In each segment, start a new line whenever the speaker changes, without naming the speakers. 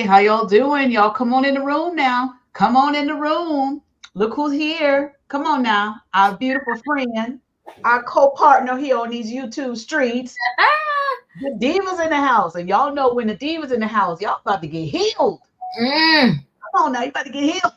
How y'all doing? Y'all come on in the room now. Come on in the room. Look who's here. Come on now. Our beautiful friend, our co-partner here on these YouTube streets. The divas in the house. And y'all know when the divas in the house, y'all about to get healed.
Mm.
Come on now, you about to get healed.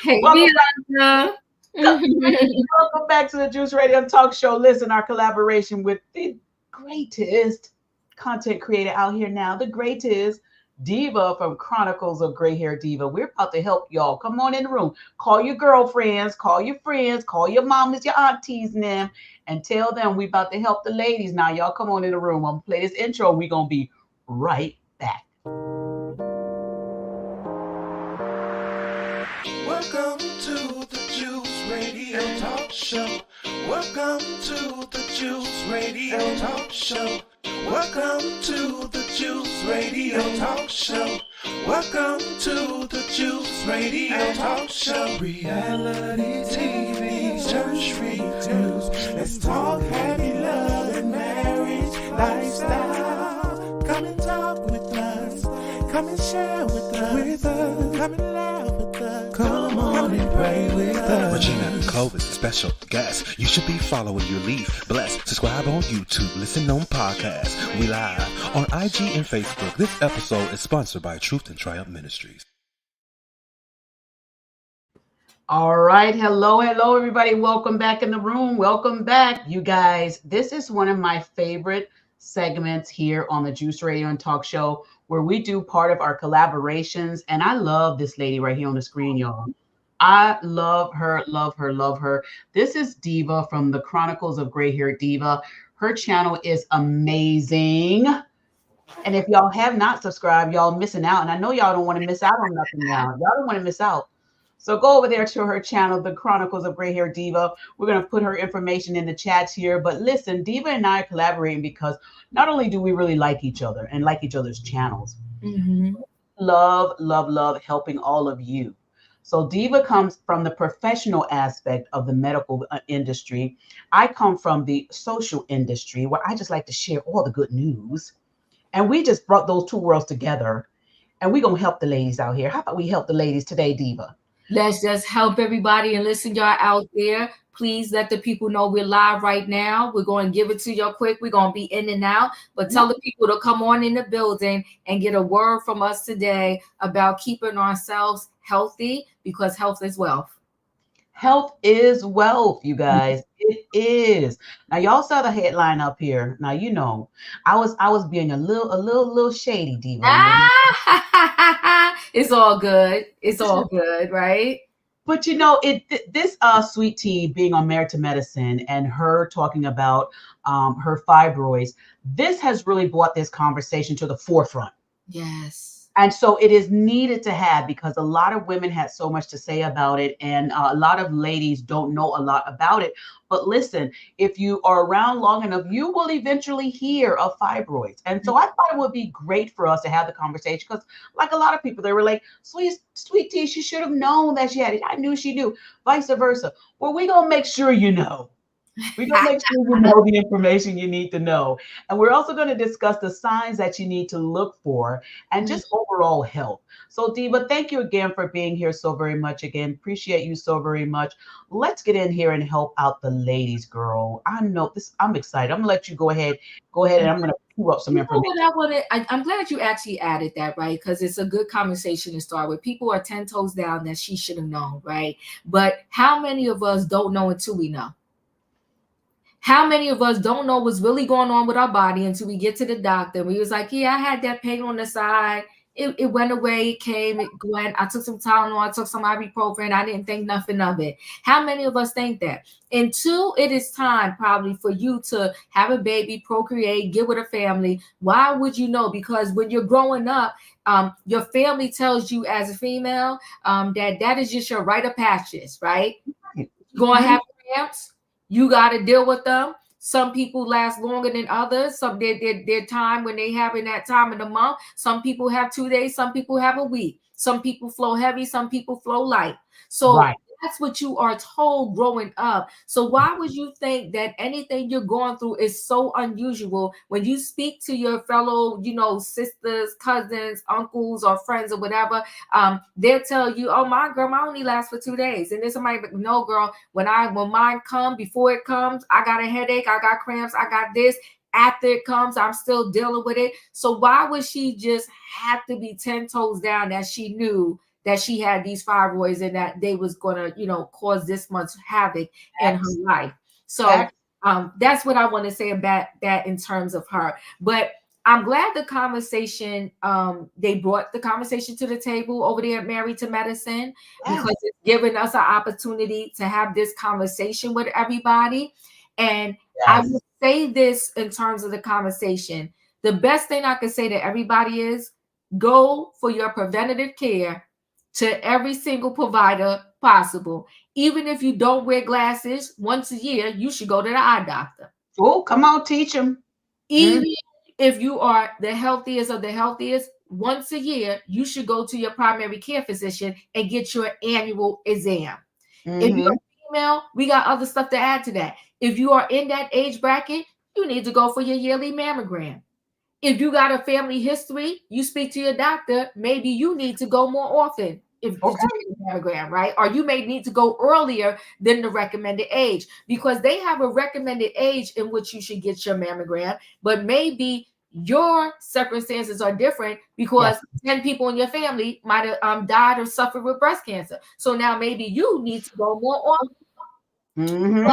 Hey,
Welcome
Bianca.
Welcome back to the Juice Radio Talk Show. Listen, our collaboration with the greatest content creator out here now, the greatest Diva from Chronicles of Gray Hair Diva. We're about to help y'all. Come on in the room. Call your girlfriends, call your friends, call your mamas, your aunties, and them, and tell them we about to help the ladies. Now, y'all come on in the room. I'm gonna play this intro. We're gonna be right back.
Welcome to the Juice Radio Talk Show. Welcome to the Juice Radio Talk Show. Welcome to the Juice Radio Talk Show. Welcome to the Juice Radio Talk Show. Reality TV, church reviews. Let's talk happy love and marriage lifestyle. Come and talk with us. Come and share with us. Come and laugh with us. Come on and pray with us.
Regina Clovis, special guest. You should be following your lead. Bless. Subscribe on YouTube. Listen on podcasts. We live on IG and Facebook. This episode is sponsored by Truth and Triumph Ministries.
All right. Hello, everybody. Welcome back in the room. Welcome back, you guys. This is one of my favorite segments here on the Juice Radio and Talk Show where we do part of our collaborations. And I love this lady right here on the screen, y'all. I love her, love her, love her. This is Diva from the Chronicles of Gray Hair Diva. Her channel is amazing. And if y'all have not subscribed, y'all missing out. And I know y'all don't want to miss out on nothing now. Y'all don't want to miss out. So go over there to her channel, The Chronicles of Gray Hair Diva. We're going to put her information in the chats here. But listen, Diva and I are collaborating because not only do we really like each other and like each other's channels, love helping all of you. So Diva comes from the professional aspect of the medical industry. I come from the social industry where I just like to share all the good news. And we just brought those two worlds together. And we're going to help the ladies out here. How about we help the ladies today, Diva?
Let's just help everybody and listen, y'all out there. Please let the people know we're live right now. We're going to give it to you quick. We're going to be in and out. But tell the people to come on in the building and get a word from us today about keeping ourselves healthy because health is wealth.
Health is wealth, you guys. It is. Now, y'all saw the headline up here. Now, you know, I was being a little shady, Diva.
It's all good. It's all good, right?
But you know, this Sweet Tea being on Merit to Medicine and her talking about her fibroids, this has really brought this conversation to the forefront.
Yes.
And so it is needed to have because a lot of women had so much to say about it. And a lot of ladies don't know a lot about it. But listen, if you are around long enough, you will eventually hear of fibroids. And so I thought it would be great for us to have the conversation because like a lot of people, they were like, Sweet Tea, she should have known that she had it. I knew she knew, vice versa. Well, we're going to make sure you know. We're going to make sure you know the information you need to know. And we're also going to discuss the signs that you need to look for and just overall health. So, Diva, thank you again for being here so very much. Again, appreciate you so very much. Let's get in here and help out the ladies, girl. I'm excited. I'm going to let you go ahead. And I'm going to pull up some information.
I'm glad you actually added that, right? Because it's a good conversation to start with. People are 10 toes down that she should have known, right? But how many of us don't know until we know? How many of us don't know what's really going on with our body until we get to the doctor? We was like, yeah, I had that pain on the side. It went away. It came. It went. I took some Tylenol. I took some ibuprofen. I didn't think nothing of it. How many of us think that? Until it is time probably for you to have a baby, procreate, get with a family. Why would you know? Because when you're growing up, your family tells you as a female that is just your rite of passage, right? You're going to have cramps. You got to deal with them. Some people last longer than others. Some their time when they having that time in the month. Some people have 2 days. Some people have a week. Some people flow heavy. Some people flow light. So that's what you are told growing up. So why would you think that anything you're going through is so unusual when you speak to your fellow, sisters, cousins, uncles, or friends or whatever? They'll tell you, "Oh, my girl, mine only lasts for 2 days." And then somebody, "No, girl, when mine come, before it comes, I got a headache, I got cramps, I got this. After it comes, I'm still dealing with it." So why would she just have to be 10 toes down that she knew that she had these fibroids and that they was going to, cause this much havoc in her
Facts.
life? So
Facts.
that's what I want to say about that in terms of her. But I'm glad the conversation, they brought the conversation to the table over there at Married to Medicine, because
Yes.
it's given us an opportunity to have this conversation with everybody. And I
Yes.
would say this in terms of the conversation. The best thing I can say to everybody is go for your preventative care to every single provider possible. Even if you don't wear glasses once a year, you should go to the eye doctor.
Oh, come on, teach them.
Even if you are the healthiest of the healthiest, once a year, you should go to your primary care physician and get your annual exam. If you're
Mm-hmm.
female, we got other stuff to add to that. If you are in that age bracket, you need to go for your yearly mammogram. If you got a family history, you speak to your doctor. Maybe you need to go more often if to
Okay.
get a mammogram, right? Or you may need to go earlier than the recommended age, because they have a recommended age in which you should get your mammogram, but maybe your circumstances are different because
Yes.
10 people in your family might have died or suffered with breast cancer. So now maybe you need to go more often.
Mm-hmm.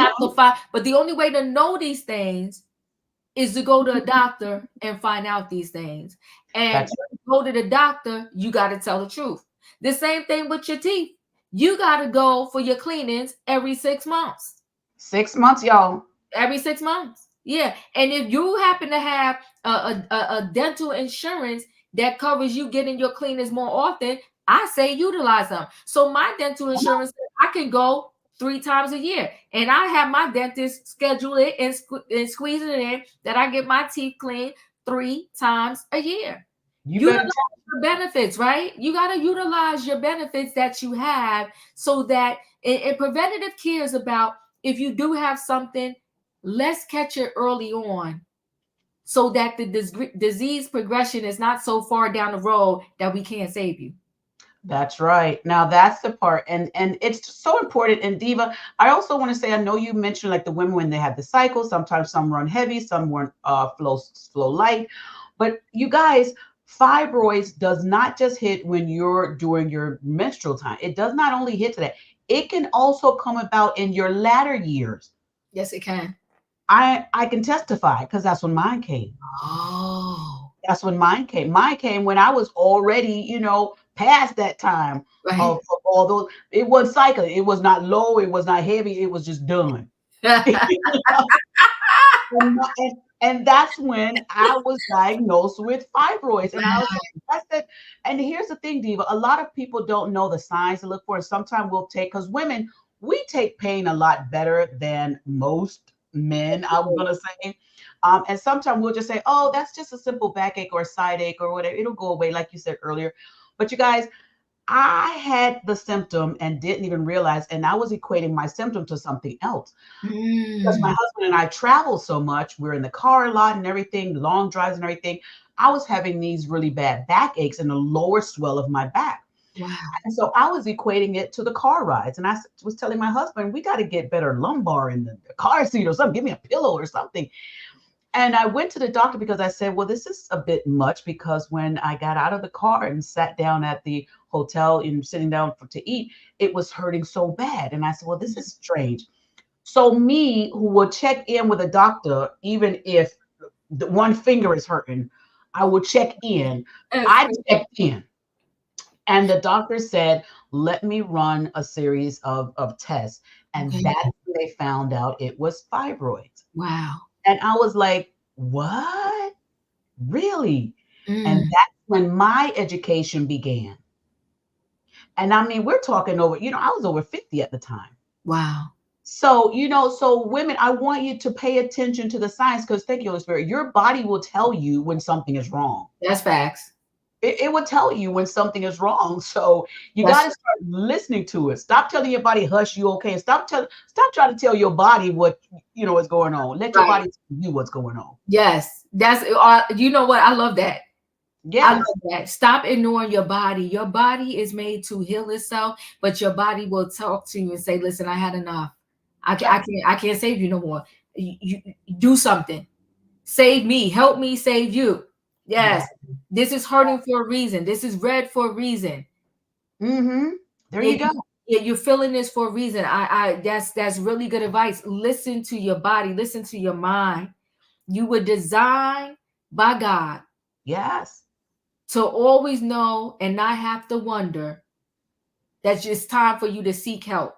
But the only way to know these things is to go to a doctor and find out these things. And
That's
when you go to the doctor, you got to tell the truth. The same thing with your teeth. You got to go for your cleanings every 6 months.
6 months, y'all.
Every 6 months. Yeah. And if you happen to have a dental insurance that covers you getting your cleanings more often, I say utilize them. So my dental insurance, I can go 3 times a year, and I have my dentist schedule it and squeeze it in that I get my teeth cleaned 3 times a year.
You better
Utilize your benefits, right? You got to utilize your benefits that you have, so that and preventative care is about, if you do have something, let's catch it early on, so that the disease progression is not so far down the road that we can't save you.
That's right. Now that's the part, and it's so important. And Diva, I also want to say, I know you mentioned like the women when they have the cycle. Sometimes some run heavy, some run flow light. But you guys, fibroids does not just hit when you're during your menstrual time. It does not only hit to that. It can also come about in your latter years.
Yes, it can.
I can testify because that's when mine came.
Oh,
That's when mine came. Mine came when I was already, past that time
right.
of all those. It was cycling. It was not low. It was not heavy. It was just done. And that's when I was diagnosed with fibroids. And I was like, I said, and here's the thing, Diva, a lot of people don't know the signs to look for. And sometimes we'll take, because women, we take pain a lot better than most men, I'm going to say. And sometimes we'll just say, oh, that's just a simple backache or a side ache or whatever. It'll go away, like you said earlier. But you guys, I had the symptom and didn't even realize, and I was equating my symptom to something else. Because my
Mm.
husband and I travel so much, we're in the car a lot and everything, long drives and everything. I was having these really bad backaches and the lower swell of my back.
Wow.
And so I was equating it to the car rides. And I was telling my husband, we got to get better lumbar in the car seat or something. Give me a pillow or something. And I went to the doctor because I said, well, this is a bit much, because when I got out of the car and sat down at the hotel and sitting down to eat, it was hurting so bad. And I said, well, this is strange. So me, who will check in with a doctor, even if the one finger is hurting, I will check in.
That's
I
crazy.
checked in. And the doctor said, let me run a series of tests. And
Okay.
that's when they found out it was fibroids.
Wow.
And I was like, what? Really? And
Mm.
that's when my education began. And I mean, we're talking over, I was over 50 at the time.
Wow.
So, so women, I want you to pay attention to the signs, because thank you, Holy Spirit, your body will tell you when something is wrong.
That's facts.
It will tell you when something is wrong. So you got
That's
to start listening to it. Stop telling your body, "Hush, you okay?" And stop trying to tell your body what is going on. Let your
right.
body tell you what's going on.
Yes, that's you know what? I love that. I
Yes,
love that. Stop ignoring your body. Your body is made to heal itself, but your body will talk to you and say, "Listen, I had enough.
yes,
I can't save you no more. You do something. Save me. Help me save you." Yes,
yes.
this is hurting for a reason. This is red for a reason.
Mm-hmm. There
Yeah,
you go.
you're feeling this for a reason. That's really good advice. Listen to your body. Listen to your mind. You were designed by God
Yes.
to always know and not have to wonder that it's time for you to seek help.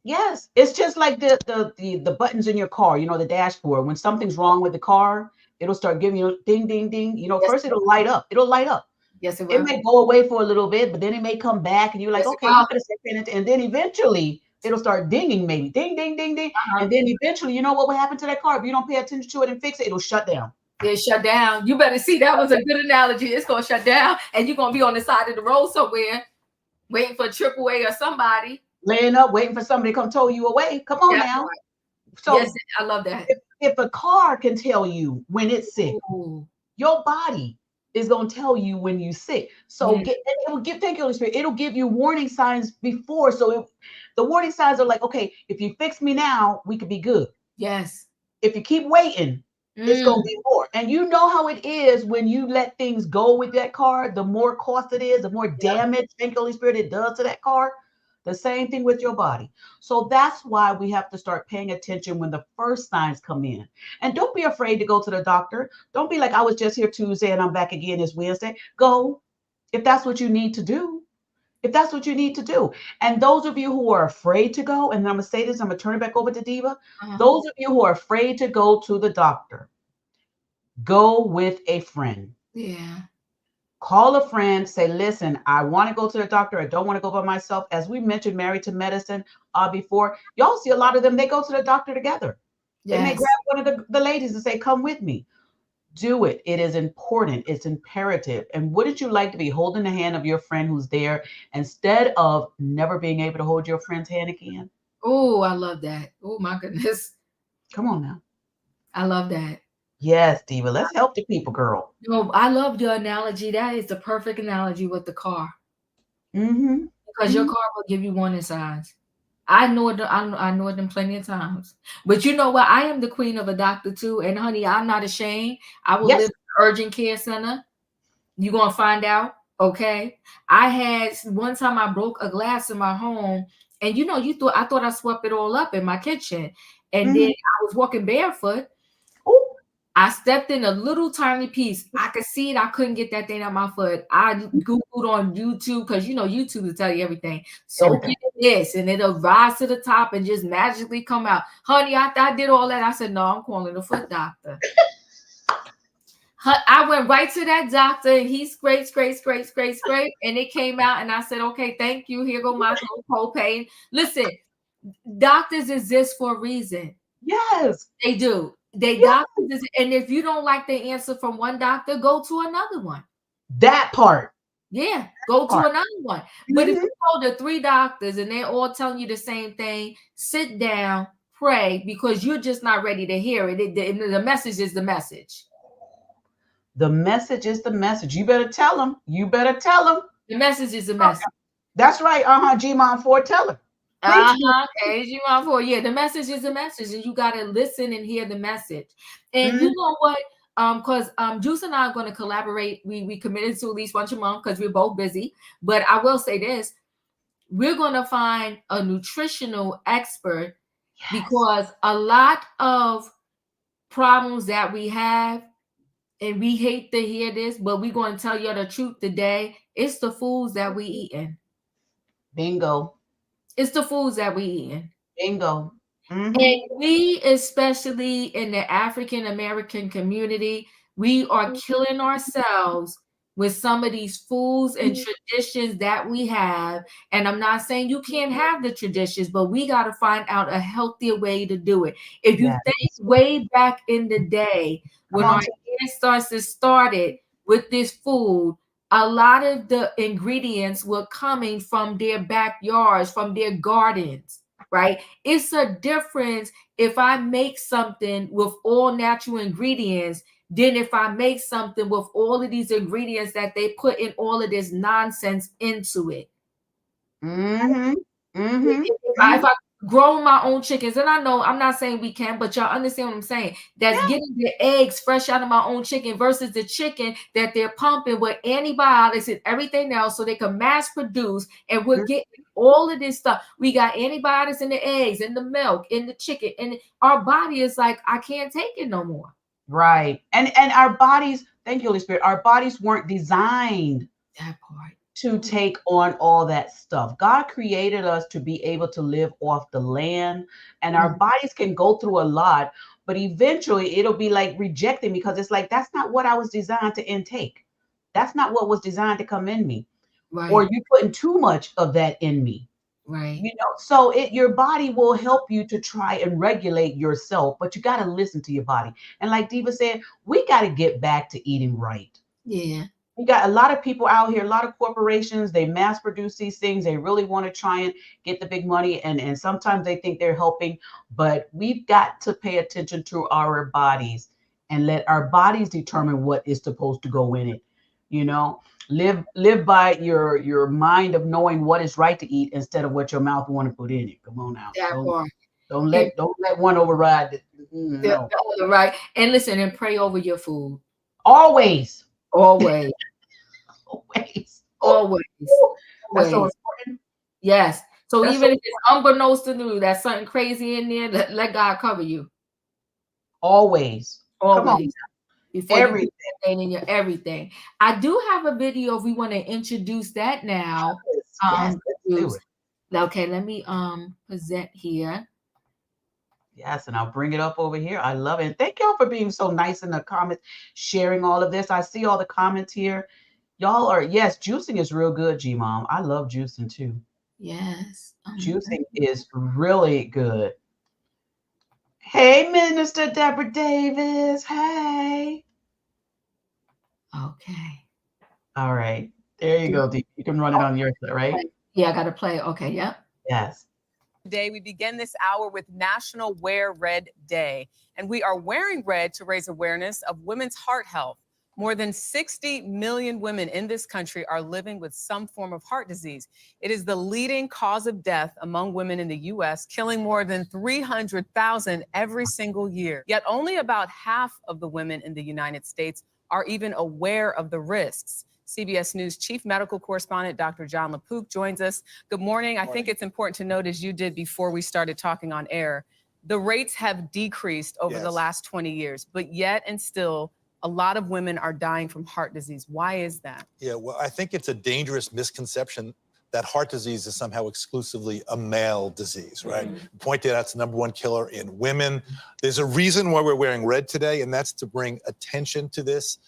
Yes, it's just like the buttons in your car, the dashboard. When something's wrong with the car, it'll start giving you ding, ding, ding.
Yes,
First it'll light up. It'll light up.
yes, it
It
will.
may go away for a little bit, but then it may come back, and you're like,
Yes, it
okay,
will.
you better start paying attention. And then eventually it'll start dinging, maybe ding, ding, ding, ding.
Uh-huh.
And then eventually, you know what will happen to that car if you don't pay attention to it and fix it? It'll shut down.
It shut down. You better see that was a good analogy. It's gonna shut down, and you're gonna be on the side of the road somewhere waiting for AAA or somebody.
Laying up, waiting for somebody to come tow you away. Come on
That's
now.
right. Yes,
So
I love that.
if a car can tell you when it's sick,
Ooh,
your body is going to tell you when you're sick. So
yeah,
it will give, thank you, Holy Spirit. It'll give you warning signs before. So the warning signs are like, okay, if you fix me now, we could be good.
yes.
If you keep waiting, it's going to
Mm,
be more. And you know how it is when you let things go with that car, the more cost it is, the more
yep.
damage, thank you, Holy Spirit, it does to that car. The same thing with your body. So that's why we have to start paying attention when the first signs come in. And don't be afraid to go to the doctor. Don't be like, I was just here Tuesday and I'm back again this Wednesday. Go if that's what you need to do. If that's what you need to do. And those of you who are afraid to go, and I'm going to say this, I'm going to turn it back over to Diva.
Uh-huh.
Those of you who are afraid to go to the doctor, go with a friend.
Yeah.
Call a friend, say, listen, I want to go to the doctor. I don't want to go by myself. As we mentioned, Married to Medicine before, y'all see a lot of them, they go to the doctor together. They may grab
Yes.
one of the ladies and say, come with me. Do it. It is important. It's imperative. And wouldn't you like to be holding the hand of your friend who's there instead of never being able to hold your friend's hand again?
Oh, I love that. Oh my goodness.
Come on now.
I love that.
Yes, Diva. Let's help the people, girl.
No, I love your analogy. That is the perfect analogy with the car
Mm-hmm.
because your
Mm-hmm.
car will give you warning signs. I know it. I know them plenty of times. But you know what? I am the queen of a doctor too. And honey, I'm not ashamed. I will live
Yes.
in an urgent care center. You're gonna find out. Okay. I had one time I broke a glass in my home, and I thought I swept it all up in my kitchen. And then
Mm-hmm.
I was walking barefoot.
Ooh.
I stepped in a little tiny piece. I could see it. I couldn't get that thing out my foot. I Googled on YouTube because YouTube will tell you everything. Soak
Everything.
it in this, and it'll rise to the top and just magically come out. Honey, I did all that. I said, no, I'm calling the foot doctor. I went right to that doctor, and he scraped, and it came out. And I said, okay, thank you. Here go my little copay. Listen, doctors exist for a reason.
Yes.
They do. They
Yes.
doctors, and if you don't like the answer from one doctor, go to another one.
That part.
Yeah, go to
Part.
another one. But if
Mm-hmm.
you go to three doctors and they're all telling you the same thing, sit down, pray, because you're just not ready to hear it. The message is the message.
The message is the message. You better tell them. You better tell them.
The message is the message.
That's right. G-Mom 4, tell her. Preach.
Okay, you want for yeah. The message is a message, and you gotta listen and hear the message. And you
Mm,
know what? Because Juice and I are gonna collaborate. We committed to at least once a month because we're both busy. But I will say this: we're gonna find a nutritional expert
yes.
because a lot of problems that we have, and we hate to hear this, but we're gonna tell you the truth today. It's the foods that we eating.
Bingo.
It's the foods that we eating.
Bingo.
And
Mm-hmm.
we, especially in the African American community, we are killing ourselves with some of these foods and traditions that we have. And I'm not saying you can't have the traditions, but we got to find out a healthier way to do it. If you
Yes.
think way back in the day
Come
when
on.
our ancestors started with this food, a lot of the ingredients were coming from their backyards, from their gardens, right? It's a difference if I make something with all natural ingredients than if I make something with all of these ingredients that they put in all of this nonsense into it.
Mm-hmm. Mm-hmm.
If I grow my own chickens, and I know I'm not saying we can, but y'all understand what I'm saying. That's getting the eggs fresh out of my own chicken versus the chicken that they're pumping with antibiotics and everything else so they can mass produce. And we're getting all of this stuff. We got antibiotics in the eggs, in the milk, in the chicken, and our body is like, I can't take it no more.
Right. And our bodies, thank you, Holy Spirit, our bodies weren't designed
That part.
to take on all that stuff. God created us to be able to live off the land, and our bodies can go through a lot, but eventually it'll be like rejecting because it's like, that's not what I was designed to intake. That's not what was designed to come in me. Or
Right.
you putting too much of that in me.
Right.
So your body will help you to try and regulate yourself, but you got to listen to your body. And like Diva said, we got to get back to eating right.
Yeah.
We got a lot of people out here, a lot of corporations, they mass produce these things. They really want to try and get the big money. And sometimes they think they're helping, but we've got to pay attention to our bodies and let our bodies determine what is supposed to go in it. Live by your mind of knowing what is right to eat instead of what your mouth want to put in it. Come on now.
That part.
Don't let one override it. No.
The other, right. And listen, and pray over your food.
Always.
Always.
Always.
Always.
That's so important.
Yes. So
That's
even if it's unbeknownst to you, that's something crazy in there, let God cover you.
Always. Come on.
Before
everything.
You in your everything. I do have a video if we want to introduce that now.
Yes, let's do it.
Okay, let me present here.
Yes, and I'll bring it up over here. I love it. And thank y'all for being so nice in the comments, sharing all of this. I see all the comments here. Y'all are, yes, juicing is real good, G-Mom. I love juicing too.
Yes.
Juicing is really good. Hey, Minister Deborah Davis. Hey.
Okay.
All right. There you go, Dee. You can run it on your side, right?
Yeah, I got to play. Okay, yeah.
Yes.
Today, we begin this hour with National Wear Red Day, and we are wearing red to raise awareness of women's heart health. More than 60 million women in this country are living with some form of heart disease. It is the leading cause of death among women in the U.S., killing more than 300,000 every single year. Yet only about half of the women in the United States are even aware of the risks. CBS News chief medical correspondent Dr. John LaPook joins us. Good morning. I think it's important to note, as you did before we started talking on air, the rates have decreased over the last 20 years, but yet and still, a lot of women are dying from heart disease. Why is that?
Yeah, well, I think it's a dangerous misconception that heart disease is somehow exclusively a male disease, right? Pointed out it's the #1 killer in women. There's a reason why we're wearing red today, and that's to bring attention to this.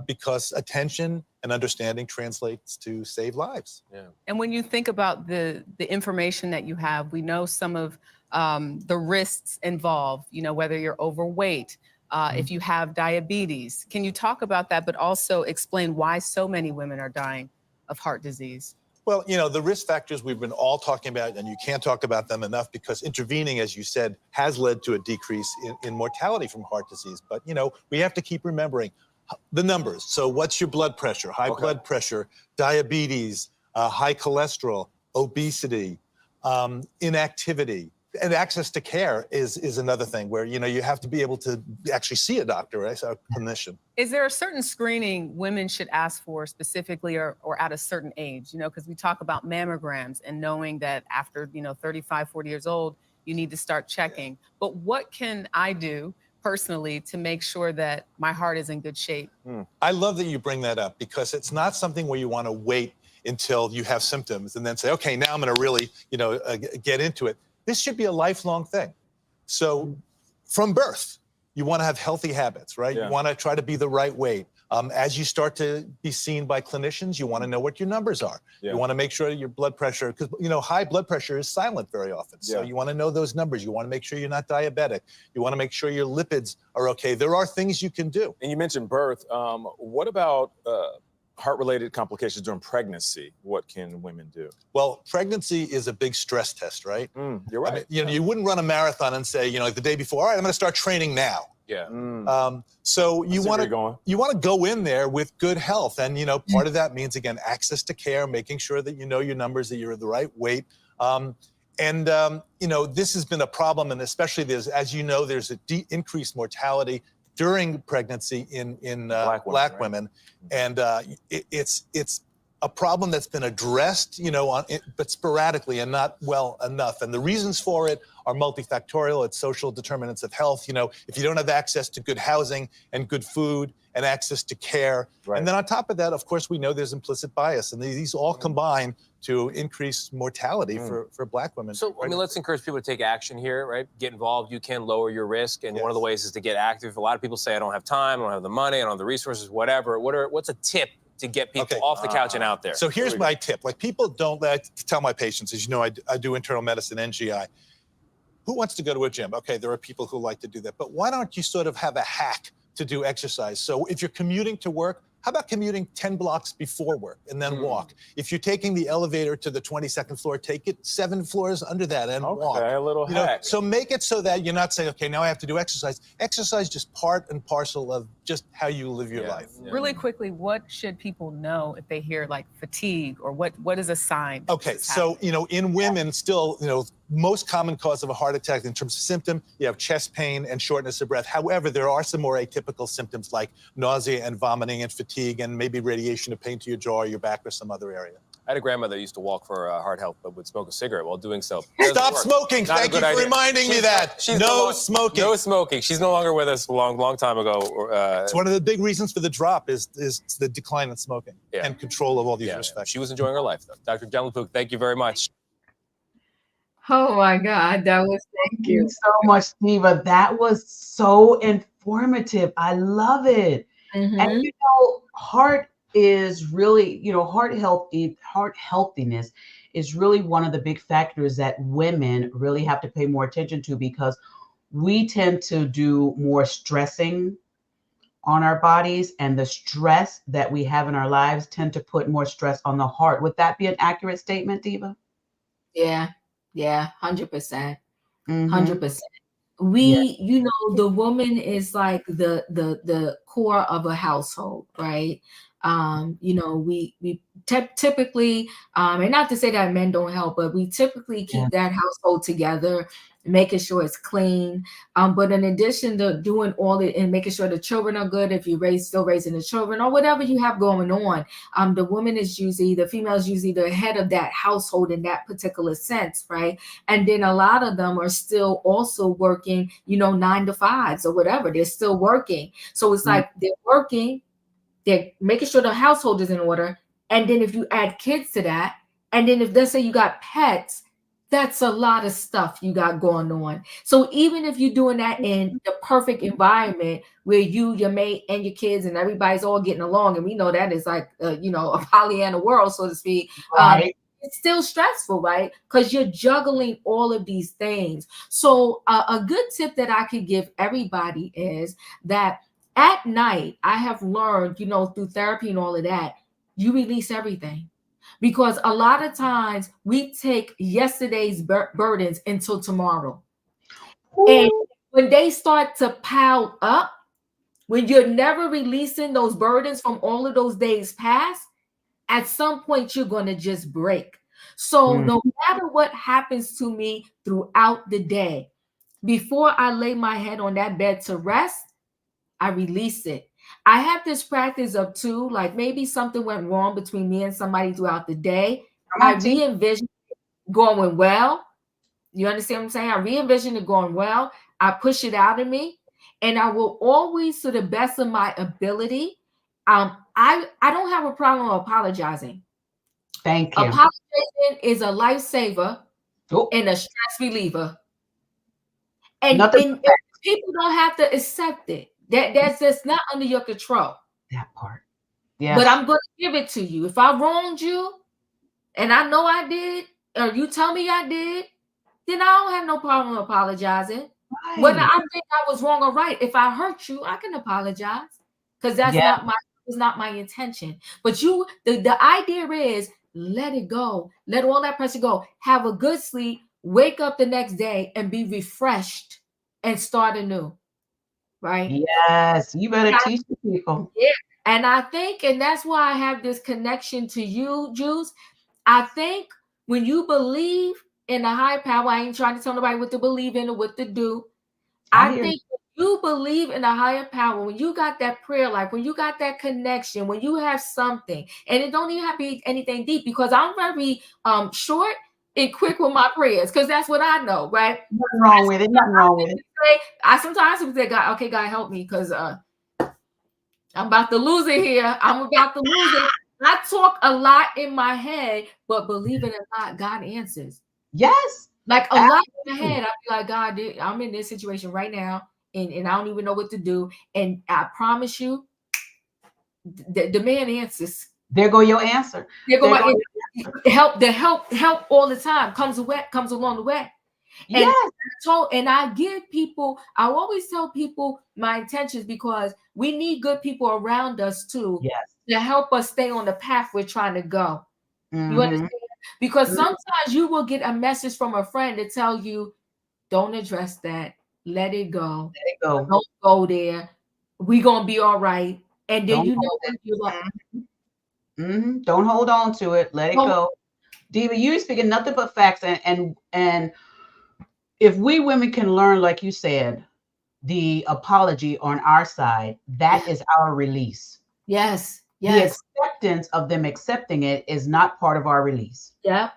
Because attention and understanding translates to save lives.
Yeah. And when you think about the information that you have, we know some of the risks involved, whether you're overweight, if you have diabetes. Can you talk about that, but also explain why so many women are dying of heart disease?
Well, the risk factors we've been all talking about, and you can't talk about them enough because intervening, as you said, has led to a decrease in mortality from heart disease. But, we have to keep remembering the numbers. So what's your blood pressure? High blood pressure, diabetes, high cholesterol, obesity, inactivity, and access to care is another thing where, you have to be able to actually see a doctor, right? A clinician.
Is there a certain screening women should ask for specifically or at a certain age? Because we talk about mammograms and knowing that after, 35, 40 years old, you need to start checking. But what can I do personally to make sure that my heart is in good shape?
I love that you bring that up because it's not something where you want to wait until you have symptoms and then say, okay, now I'm going to really, get into it. This should be a lifelong thing. So from birth, you want to have healthy habits, right? Yeah. You want to try to be the right weight. As you start to be seen by clinicians, you want to know what your numbers are. Yeah. You want to make sure your blood pressure, because, high blood pressure is silent very often. So you want to know those numbers. You want to make sure you're not diabetic. You want to make sure your lipids are okay. There are things you can do.
And you mentioned birth. What about heart-related complications during pregnancy, what can women do?
Well, pregnancy is a big stress test, right?
You're right.
I mean, you wouldn't run a marathon and say, like the day before, all right, I'm going to start training now.
Yeah.
So you want to go in there with good health, and part of that means again access to care, making sure that you know your numbers, that you're the right weight, and this has been a problem, and especially there's an increased mortality during pregnancy in black women, and it's a problem that's been addressed, but sporadically and not well enough. And the reasons for it are multifactorial. It's social determinants of health. If you don't have access to good housing and good food and access to care, and then on top of that, of course, we know there's implicit bias, and these all combine to increase mortality for black women.
So, I mean, let's encourage people to take action here, right? Get involved. You can lower your risk, and one of the ways is to get active. A lot of people say, I don't have time, I don't have the money, I don't have the resources, whatever. What's a tip to get people off the couch and out there?
So here's my tip. Like, people don't like to tell my patients, as you know, I do internal medicine, NGI. Who wants to go to a gym? Okay, there are people who like to do that. But why don't you sort of have a hack to do exercise? So if you're commuting to work, how about commuting 10 blocks before work and then walk? If you're taking the elevator to the 22nd floor, take it 7 floors under that and walk.
Okay, a little hack.
So make it so that you're not saying, okay, now I have to do exercise. Exercise just part and parcel of just how you live your life.
Really quickly, what should people know if they hear like fatigue, or what is a sign?
Okay, so in women still, most common cause of a heart attack in terms of symptom, you have chest pain and shortness of breath. However, there are some more atypical symptoms like nausea and vomiting and fatigue and maybe radiation of pain to your jaw or your back or some other area.
I had a grandmother that used to walk for heart health, but would smoke a cigarette while doing so.
Stop smoking! Thank you for reminding me that. No smoking.
No smoking. She's no longer with us a long time ago.
It's one of the big reasons for the drop is the decline in smoking and control of all these risk factors.
She was enjoying her life, though. Dr. Jelenpuk, thank you very much.
Oh my God, thank you
so much, Diva. That was so informative. I love it. And heart is really, heart healthiness is really one of the big factors that women really have to pay more attention to, because we tend to do more stressing on our bodies, and the stress that we have in our lives tend to put more stress on the heart. Would that be an accurate statement, Diva?
Yeah, 100%. 100%. The woman is like the core of a household, right? We typically, and not to say that men don't help, but we typically keep that household together, making sure it's clean. But in addition to doing all it and making sure the children are good, if you're still raising the children or whatever you have going on, the female is usually the head of that household in that particular sense, right? And then a lot of them are still also working, 9 to 5s or whatever. They're still working. So it's like they're working, they're making sure the household is in order. And then if you add kids to that, and then if let's say you got pets, that's a lot of stuff you got going on. So even if you're doing that in the perfect environment where you, your mate, and your kids and everybody's all getting along, and we know that is like, a Pollyanna world, so to speak,
right.
It's still stressful, right? Because you're juggling all of these things. So a good tip that I could give everybody is that at night, I have learned, through therapy and all of that, you release everything. Because a lot of times we take yesterday's burdens until tomorrow. Ooh. And when they start to pile up, when you're never releasing those burdens from all of those days past, at some point you're going to just break. So no matter what happens to me throughout the day, before I lay my head on that bed to rest, I release it. I have this practice of too, like maybe something went wrong between me and somebody throughout the day. I re-envision it going well. You understand what I'm saying? I re-envision it going well. I push it out of me, and I will always, to the best of my ability, I don't have a problem apologizing.
Thank you.
Apologizing is a lifesaver and a stress reliever. And people don't have to accept it. That's just not under your control.
That part. Yeah.
But I'm going to give it to you. If I wronged you and I know I did, or you tell me I did, then I don't have no problem apologizing. Right. Whether I think I was wrong or right, if I hurt you, I can apologize, because that's not my was not my intention. But the idea is let it go. Let all that pressure go. Have a good sleep. Wake up the next day and be refreshed and start anew. Right?
Yes, you better teach the people.
Yeah. And I think, and that's why I have this connection to you, Juice. I think when you believe in a high power, I ain't trying to tell nobody what to believe in or what to do.
I
I
hear you.
think when you believe in a higher power, when you got that prayer life, when you got that connection, when you have something, and it don't even have to be anything deep, because I'm very short and quick with my prayers, because that's what I know, right?
Nothing wrong with it. Nothing wrong with it.
I sometimes say, God, okay, God, help me, because I'm about to lose it here. I'm about to lose it. I talk a lot in my head, but believe it or not, God answers.
Yes.
Like a lot in my head, I'd be like, God, I'm in this situation right now, and I don't even know what to do. And I promise you, the man answers.
There go your answer.
There go
There
my
go
help. The help all the time comes along the way. And
yes.
I give people, I always tell people my intentions, because we need good people around us too,
Yes.
to help us stay on the path we're trying to go.
Mm-hmm.
You understand? Because
Mm-hmm.
sometimes you will get a message from a friend to tell you, don't address that. Let it go.
Let it go.
Don't go there. We gonna be all right. And then
Don't
you know
hold
what
it.
you're like.
Mm-hmm. Don't hold on to it. Let it
Don't,
go. Diva, you speaking nothing but facts, and if we women can learn, like you said, the apology on our side, that is our release.
yes,
The
yes,
acceptance of them accepting it is not part of our release.
yeah,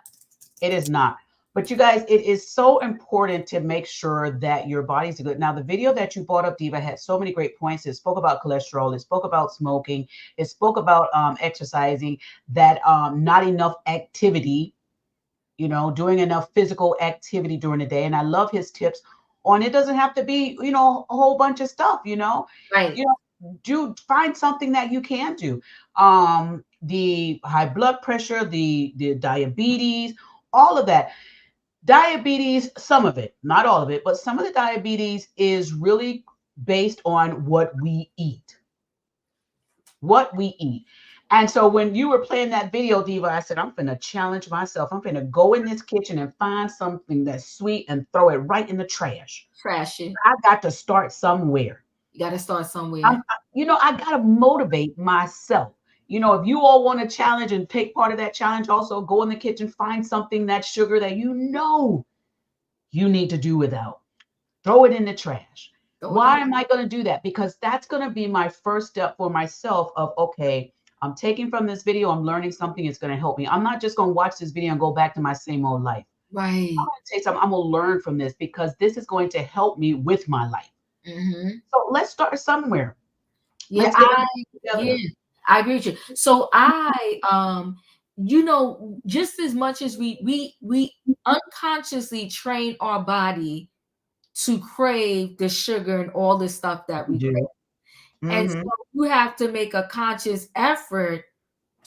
It is not. But you guys, it is so important to make sure that your body's good. Now, the video that you brought up, Diva, had so many great points. It spoke about cholesterol. It spoke about smoking. It spoke about exercising, that not enough activity, doing enough physical activity during the day. And I love his tips on it doesn't have to be, a whole bunch of stuff,
right.
do find something that you can do. The high blood pressure, the diabetes, all of that. Diabetes, some of it, not all of it, but some of the diabetes is really based on what we eat. What we eat. And so when you were playing that video, Diva, I said, I'm going to challenge myself. I'm going to go in this kitchen and find something that's sweet and throw it right in the trash.
Trash it.
I got to start somewhere.
You got to start somewhere.
I got to motivate myself. If you all want to challenge and take part of that challenge, also go in the kitchen, find something that's sugar that you need to do without. Throw it in the trash. Why am I going to do that? Because that's going to be my first step for myself of, okay, I'm taking from this video, I'm learning something, it's going to help me. I'm not just going to watch this video and go back to my same old life.
Right.
I'm going to say something, I'm going to learn from this because this is going to help me with my life.
Mm-hmm.
So let's start somewhere.
Yeah, I agree with you. So just as much as we unconsciously train our body to crave the sugar and all the stuff that we crave. And so you have to make a conscious effort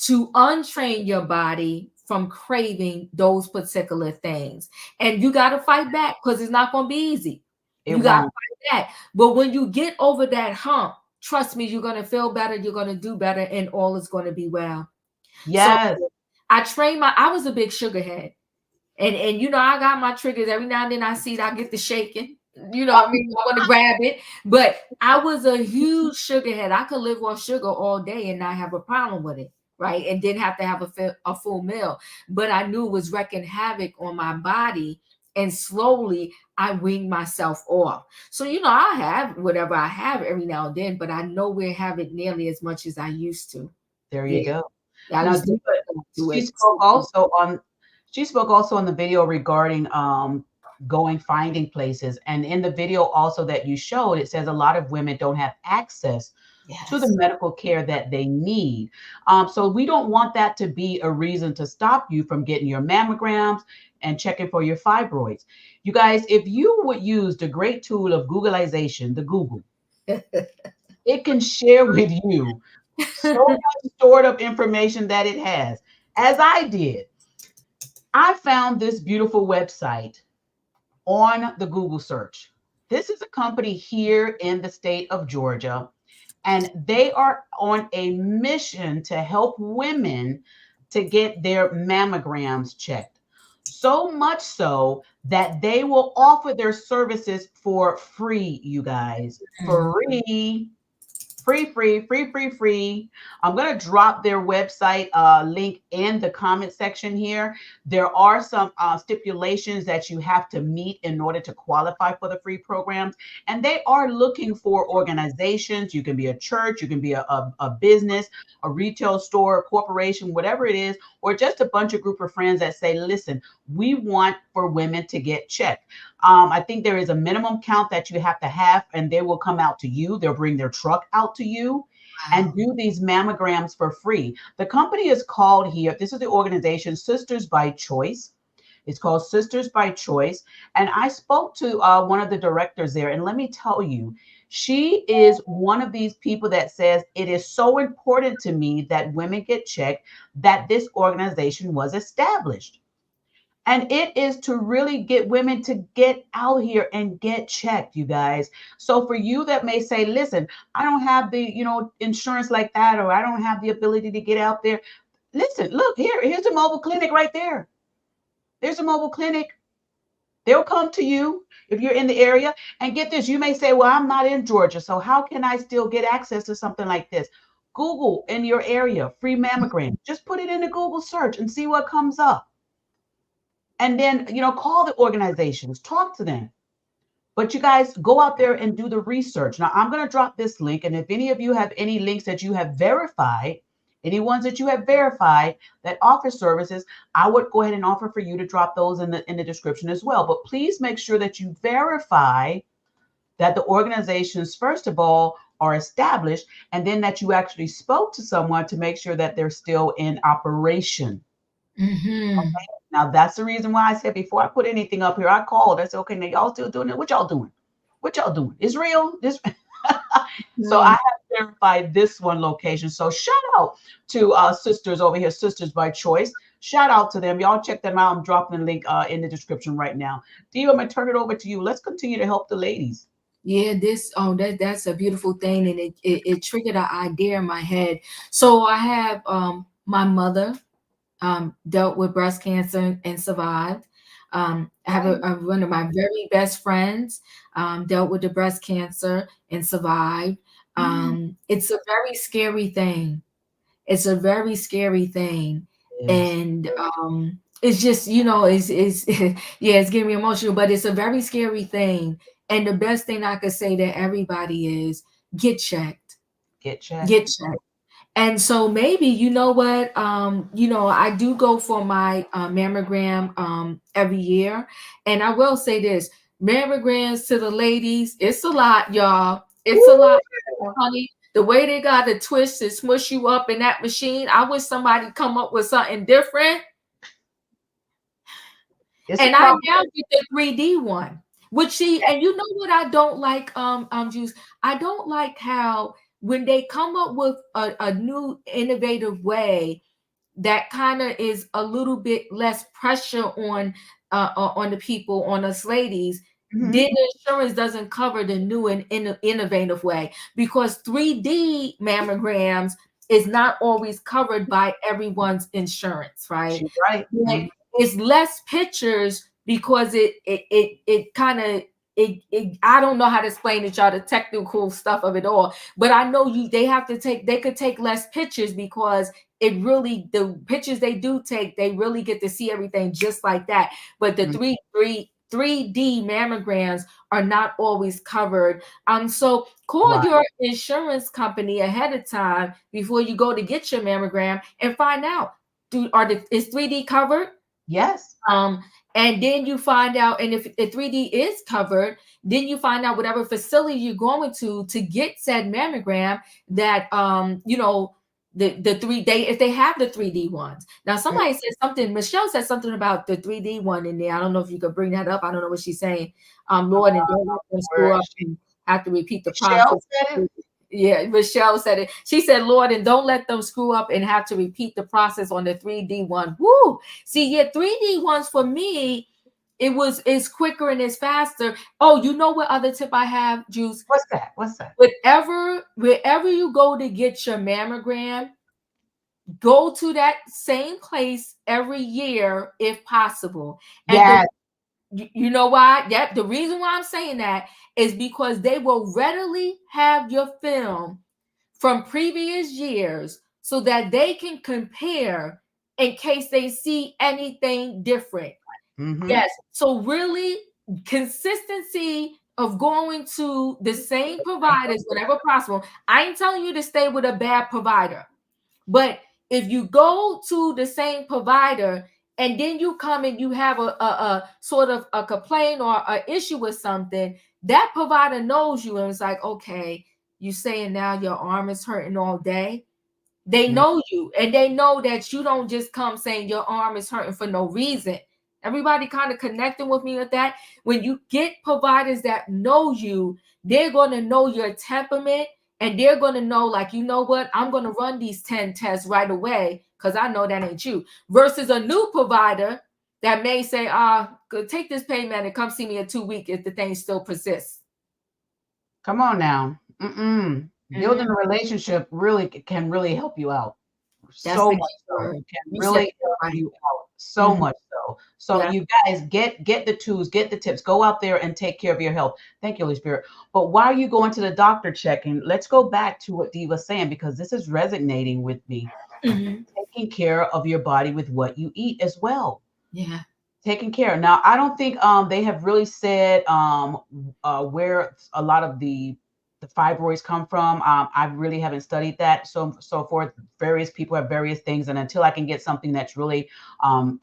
to untrain your body from craving those particular things. And you got to fight back, because it's not going to be easy. You got to fight back. But when you get over that hump, trust me, you're going to feel better, you're going to do better, and all is going to be well.
Yes.
So I was a big sugar head. And I got my triggers. Every now and then I see it, I get the shaking. I want to grab it. But I was a huge sugar head. I could live off sugar all day and not have a problem with it, right? And didn't have to have a full meal. But I knew it was wreaking havoc on my body. And slowly I weaned myself off. So, I have whatever I have every now and then, but I nowhere have it nearly as much as I used to.
There you go.
I
Now,
used to do
she
it.
spoke also on the video regarding finding places. And in the video also that you showed, it says a lot of women don't have access to the medical care that they need. So we don't want that to be a reason to stop you from getting your mammograms and checking for your fibroids. You guys, if you would use the great tool of Googleization, the Google, it can share with you so much stored up information that it has. As I did, I found this beautiful website on the Google search. This is a company here in the state of Georgia, and they are on a mission to help women to get their mammograms checked. So much so that they will offer their services for free, you guys. Free. Free. I'm going to drop their website link in the comment section here. There are some stipulations that you have to meet in order to qualify for the free programs. And they are looking for organizations. You can be a church, you can be a business, a retail store, a corporation, whatever it is, or just a bunch of group of friends that say, listen, we want for women to get checked. I think there is a minimum count that you have to have, and they will come out to you. They'll bring their truck out to you and do these mammograms for free. The company is called here, this is the organization, Sisters by Choice. It's called Sisters by Choice. And I spoke to one of the directors there, and let me tell you, she is one of these people that says it is so important to me that women get checked that this organization was established. And it is to really get women to get out here and get checked, you guys. So for you that may say, listen, I don't have the, insurance like that, or I don't have the ability to get out there. Listen, look, here's a mobile clinic right there. There's a mobile clinic. They'll come to you if you're in the area. And get this, you may say, well, I'm not in Georgia, so how can I still get access to something like this? Google in your area, free mammogram. Just put it in a Google search and see what comes up. And then, call the organizations, talk to them. But you guys go out there and do the research. Now, I'm going to drop this link. And if any of you have any links that you have verified, any ones that you have verified that offer services, I would go ahead and offer for you to drop those in the description as well. But please make sure that you verify that the organizations, first of all, are established, and then that you actually spoke to someone to make sure that they're still in operation.
Mm-hmm.
Okay? Now, that's the reason why I said before I put anything up here, I called. I said, okay, now y'all still doing it? What y'all doing? What y'all doing? It's real. So I have verified this one location. So shout out to sisters over here, Sisters by Choice. Shout out to them. Y'all check them out. I'm dropping the link in the description right now. Dio, I'm going to turn it over to you. Let's continue to help the ladies.
Yeah, that's a beautiful thing, and it triggered an idea in my head. So I have my mother dealt with breast cancer and survived. I have one of my very best friends dealt with the breast cancer and survived. It's a very scary thing. It's a very scary thing.
Yes.
And it's just, it's yeah, it's getting me emotional, but it's a very scary thing. And the best thing I could say to everybody is get checked.
Get checked.
Get checked. And so maybe, you know what, I do go for my mammogram every year. And I will say this, mammograms to the ladies, it's a lot, y'all. It's a lot, honey. The way they got to twist and smush you up in that machine, I wish somebody come up with something different. And I now get the 3D one, which and you know what I don't like, Juice? I don't like how when they come up with a new innovative way that kind of is a little bit less pressure on the people, on us ladies, then the insurance doesn't cover the new and innovative way, because 3D mammograms is not always covered by everyone's insurance, right?
Right.
And it's less pictures because it kind of I don't know how to explain it, y'all, the technical stuff of it all, but I know they could take less pictures because the pictures they do take, they really get to see everything just like that. But the 3D mammograms are not always covered. So call your insurance company ahead of time before you go to get your mammogram and find out, is 3D covered?
Yes.
And then you find out, and if 3D is covered, then you find out whatever facility you're going to get said mammogram that if they have the 3D ones. Now somebody said something, Michelle said something about the 3D one in there. I don't know if you could bring that up. I don't know what she's saying. Lord, and don't let them screw up and have to repeat the process. Yeah, Michelle said it. She said, Lord, and don't let them screw up and have to repeat the process on the 3D one. Woo! See, 3D ones for me, it's quicker and it's faster. Oh, you know what other tip I have, Juice?
What's that? What's that?
Wherever you go to get your mammogram, go to that same place every year if possible. And
Yes.
you know why? Yep. The reason why I'm saying that is because they will readily have your film from previous years so that they can compare in case they see anything different.
Mm-hmm.
Yes. So really consistency of going to the same providers whenever possible. I ain't telling you to stay with a bad provider, but if you go to the same provider and then you come and you have a sort of a complaint or an issue with something, that provider knows you and it's like, okay, you saying now your arm is hurting all day. They know you and they know that you don't just come saying your arm is hurting for no reason. Everybody kind of connecting with me with that. When you get providers that know you, they're going to know your temperament and they're going to know, like, you know what, I'm going to run these 10 tests right away because I know that ain't you. Versus a new provider that may say, take this payment and come see me in 2 weeks if the thing still persists.
Come on now. Building a relationship really can really help you out. So much so. It can really help you out. So much so. So you guys get the tools, get the tips, go out there and take care of your health. Thank you, Holy Spirit. But while you going to the doctor checking, let's go back to what Dee was saying, because this is resonating with me. Taking care of your body with what you eat as well.
Yeah.
Taking care. Now, I don't think they have really said where a lot of the fibroids come from. I really haven't studied that. So forth. Various people have various things, and until I can get something that's really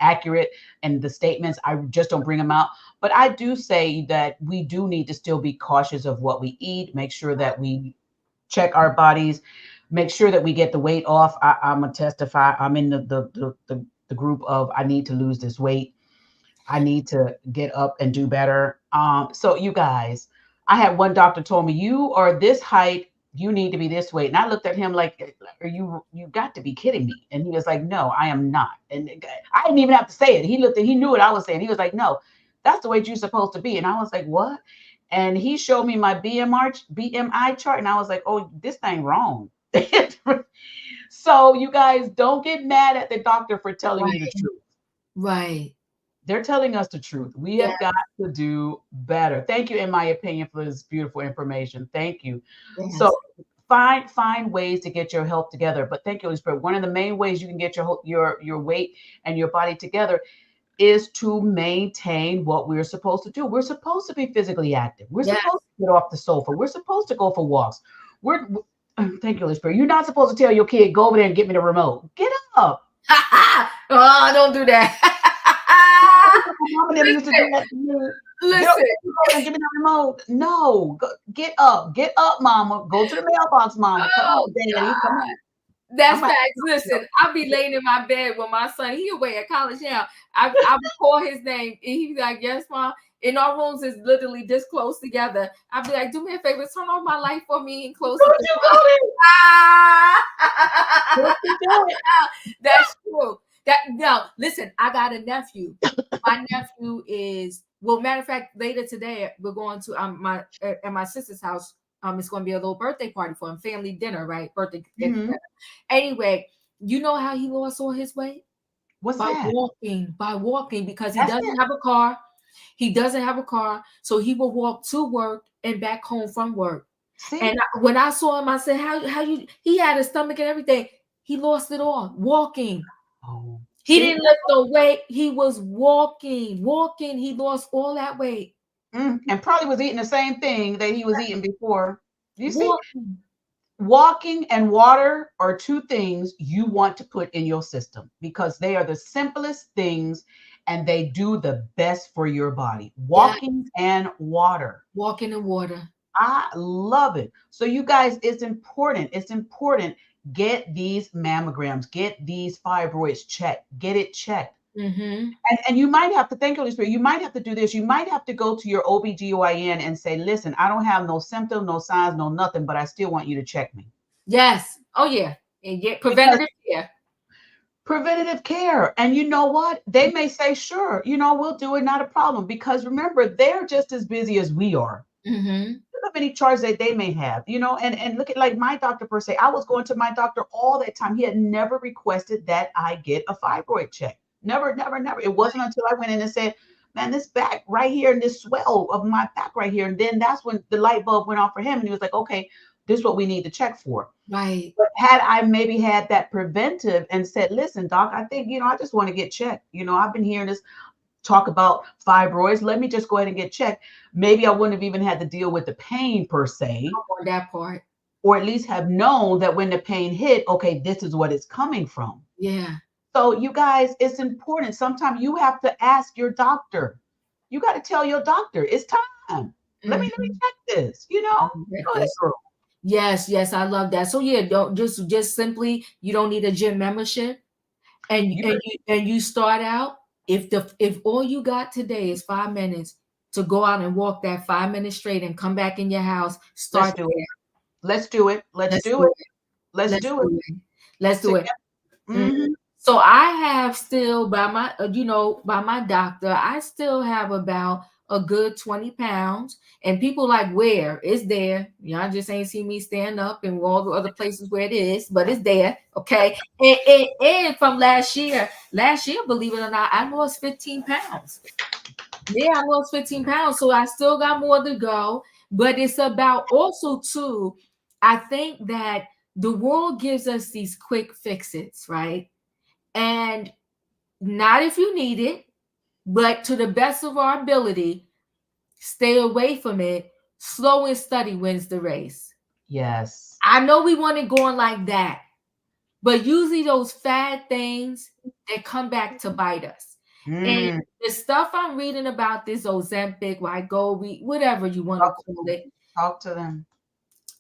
accurate in the statements, I just don't bring them out. But I do say that we do need to still be cautious of what we eat. Make sure that we check our bodies. Make sure that we get the weight off. I'm gonna testify. I'm in the group of I need to lose this weight. I need to get up and do better. So you guys, I had one doctor told me, you are this height, you need to be this weight. And I looked at him like, are you got to be kidding me. And he was like, no, I am not. And I didn't even have to say it. He looked and he knew what I was saying. He was like, no, that's the weight you're supposed to be. And I was like, what? And he showed me my BMI chart. And I was like, oh, this thing wrong. So you guys, don't get mad at the doctor for telling you the truth.
Right.
They're telling us the truth. We have got to do better. Thank you, in my opinion, for this beautiful information. Thank you. Yes. So find ways to get your health together. But thank you, Holy Spirit. One of the main ways you can get your weight and your body together is to maintain what we're supposed to do. We're supposed to be physically active. We're supposed to get off the sofa. We're supposed to go for walks. Thank you, Holy Spirit. You're not supposed to tell your kid, go over there and get me the remote. Get up.
Oh, don't do that.
Listen, give me the remote. No, get up, mama. Go to the mailbox, mama. Come on, daddy. Come on.
That's facts. Listen, I'll be laying in my bed with my son. He away at college now. I would call his name, and he'd be like, "Yes, mom." And our rooms is literally this close together. I'd be like, "Do me a favor, turn off my light for me and close it." That's true. Listen, I got a nephew. My nephew is, well, matter of fact, later today we're going to at my sister's house. It's going to be a little birthday party for him, family dinner, right? Birthday dinner. Anyway, you know how he lost all his weight?
What's that?
By walking, because he doesn't have a car. He doesn't have a car, so he will walk to work and back home from work. See? And when I saw him, I said, "How you?" He had a stomach and everything. He lost it all walking.
Oh.
He didn't lift the weight. He was walking. He lost all that weight.
And probably was eating the same thing that he was eating before. You see, walking and water are two things you want to put in your system because they are the simplest things and they do the best for your body. Walking and water.
Walking and water.
I love it. So you guys, it's important. It's important. Get these mammograms, get these fibroids checked, get it checked. And you might have to, thank you, Holy Spirit, you might have to do this. You might have to go to your OBGYN and say, listen, I don't have no symptoms, no signs, no nothing, but I still want you to check me.
Yes. Oh, yeah. And get preventative care.
preventative care. And you know what? They may say, sure, we'll do it, not a problem. Because remember, they're just as busy as we are.
Mm-hmm.
Look how many charts that they may have, and look at like my doctor per se. I was going to my doctor all that time. He had never requested that I get a fibroid check. Never, never, never. It wasn't until I went in and said, man, this back right here and this swell of my back right here. And then that's when the light bulb went off for him. And he was like, okay, this is what we need to check for.
Right.
But had I maybe had that preventive and said, listen, doc, I think, I just want to get checked. I've been hearing this talk about fibroids. Let me just go ahead and get checked. Maybe I wouldn't have even had to deal with the pain per se.
Or that part.
Or at least have known that when the pain hit, okay, this is what it's coming from.
Yeah.
So you guys, it's important. Sometimes you have to ask your doctor. You got to tell your doctor, it's time. Let me check this, Go ahead, girl.
Yes, I love that. So yeah, don't just simply, you don't need a gym membership, and you start out, if all you got today is 5 minutes to go out and walk that 5 minutes straight and come back in your house, start there.
Let's do it. Let's do it. Let's do it.
Let's do it.
Mm-hmm.
So I have still, by my doctor, I still have about a good 20 pounds. And people like, where? It's there. Y'all just ain't see me stand up in all the other places where it is, but it's there. Okay. And from last year, believe it or not, I lost 15 pounds. Yeah, I lost 15 pounds. So I still got more to go. But it's about also too, I think that the world gives us these quick fixes, right? And not if you need it, but to the best of our ability, stay away from it. Slow and steady wins the race.
Yes.
I know we want it going like that, but usually those fad things, they come back to bite us. And the stuff I'm reading about this Ozempic, Wegovy, whatever you want to call it.
Talk to them.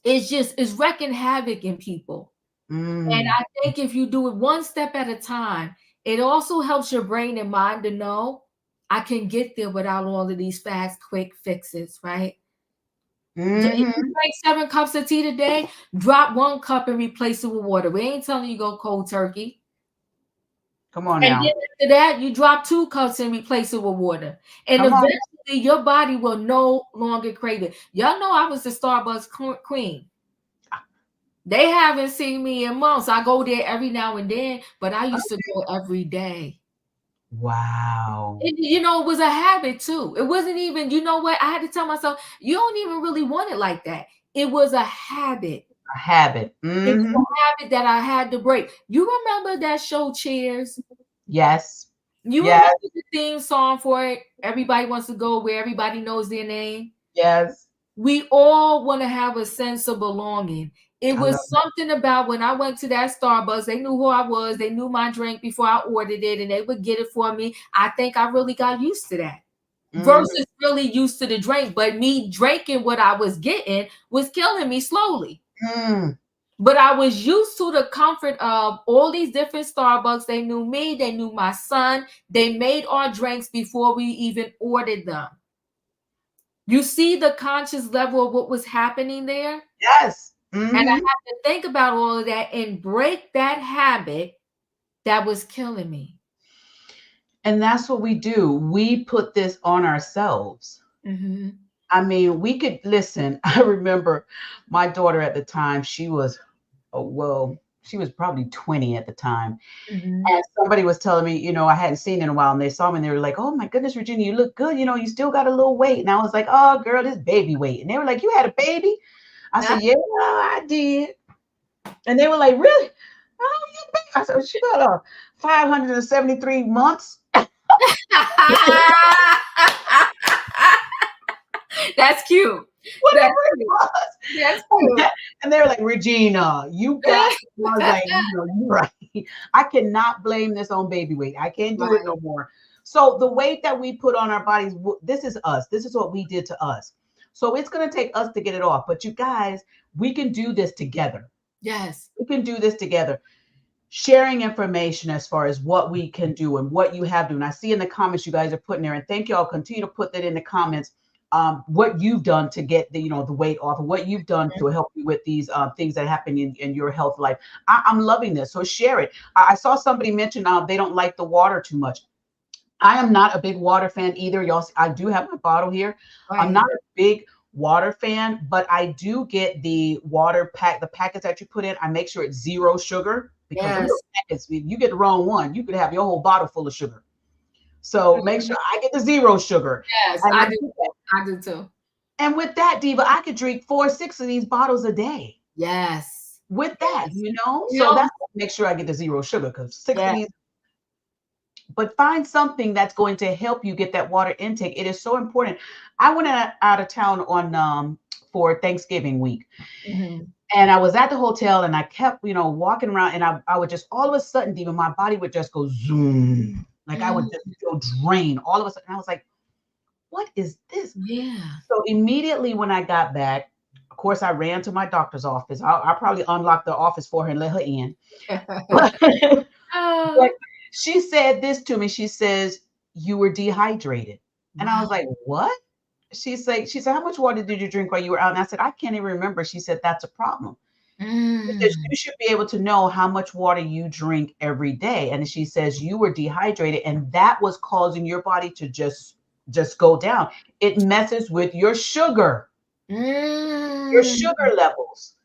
It's wrecking havoc in people. And I think if you do it one step at a time, it also helps your brain and mind to know I can get there without all of these fast, quick fixes, right? If you drink 7 cups of tea today, drop 1 cup and replace it with water. We ain't telling you go cold turkey.
Come on
and
now.
then after that, you drop 2 cups and replace it with water. And eventually your body will no longer crave it. Y'all know I was the Starbucks queen. They haven't seen me in months. I go there every now and then, but I used to go every day.
Wow.
It was a habit too. It wasn't even, you know what? I had to tell myself, you don't even really want it like that. It was a habit.
A habit.
It was a habit that I had to break. You remember that show Cheers?
Yes.
You remember the theme song for it? Everybody wants to go where everybody knows their name.
Yes.
We all want to have a sense of belonging. It was something about when I went to that Starbucks, they knew who I was. They knew my drink before I ordered it, and they would get it for me. I think I really got used to that versus really used to the drink. But me drinking what I was getting was killing me slowly. But I was used to the comfort of all these different Starbucks. They knew me. They knew my son. They made our drinks before we even ordered them. You see the conscious level of what was happening there?
Yes.
And I have to think about all of that and break that habit that was killing me.
And that's what we do. We put this on ourselves. I mean, we could listen. I remember my daughter at the time, she was probably 20 at the time. And somebody was telling me, I hadn't seen in a while, and they saw me and they were like, oh my goodness, Virginia, you look good. You still got a little weight. And I was like, oh girl, this baby weight. And they were like, you had a baby? I said, yeah, I did. And they were like, really? Oh, you baby. I said, she got 573 months.
That's cute.
Whatever it was.
That's cute.
And they were like, Regina, you got it. I was like, you're right. I cannot blame this on baby weight. I can't do it no more. So the weight that we put on our bodies, this is us. This is what we did to us. So it's going to take us to get it off. But you guys, we can do this together.
Yes.
We can do this together. Sharing information as far as what we can do and what you have to do. And I see in the comments you guys are putting there. And thank you all. Continue to put that in the comments. what you've done to get the the weight off, and what you've done to help you with these things that happen in your health life. I'm loving this, so share it. I saw somebody mention they don't like the water too much. I am not a big water fan either. Y'all, I do have my bottle here. I'm not a big water fan, but I do get the water pack, the packets that you put in. I make sure it's zero sugar, because them little packets, if you get the wrong one, you could have your whole bottle full of sugar. So make sure I get the zero sugar.
Yes,
And
I do. I do too.
and with that, Diva, I could drink 4 or 6 of these bottles a day.
Yes.
With that, so
Yeah.
that's make sure I get the zero sugar, because 6 of these. But find something that's going to help you get that water intake. It is so important. I went out of town on for Thanksgiving week. And I was at the hotel, and I kept, walking around, and I would just all of a sudden, Diva, my body would just go zoom. Like I would just feel drained all of a sudden. I was like, what is this?
Yeah.
So immediately when I got back, of course, I ran to my doctor's office. I probably unlocked the office for her and let her in. But she said this to me. She says, you were dehydrated. And I was like, what? She said, how much water did you drink while you were out? And I said, I can't even remember. She said, that's a problem. She says, you should be able to know how much water you drink every day. And she says, you were dehydrated, and that was causing your body to just go down. It messes with your sugar levels.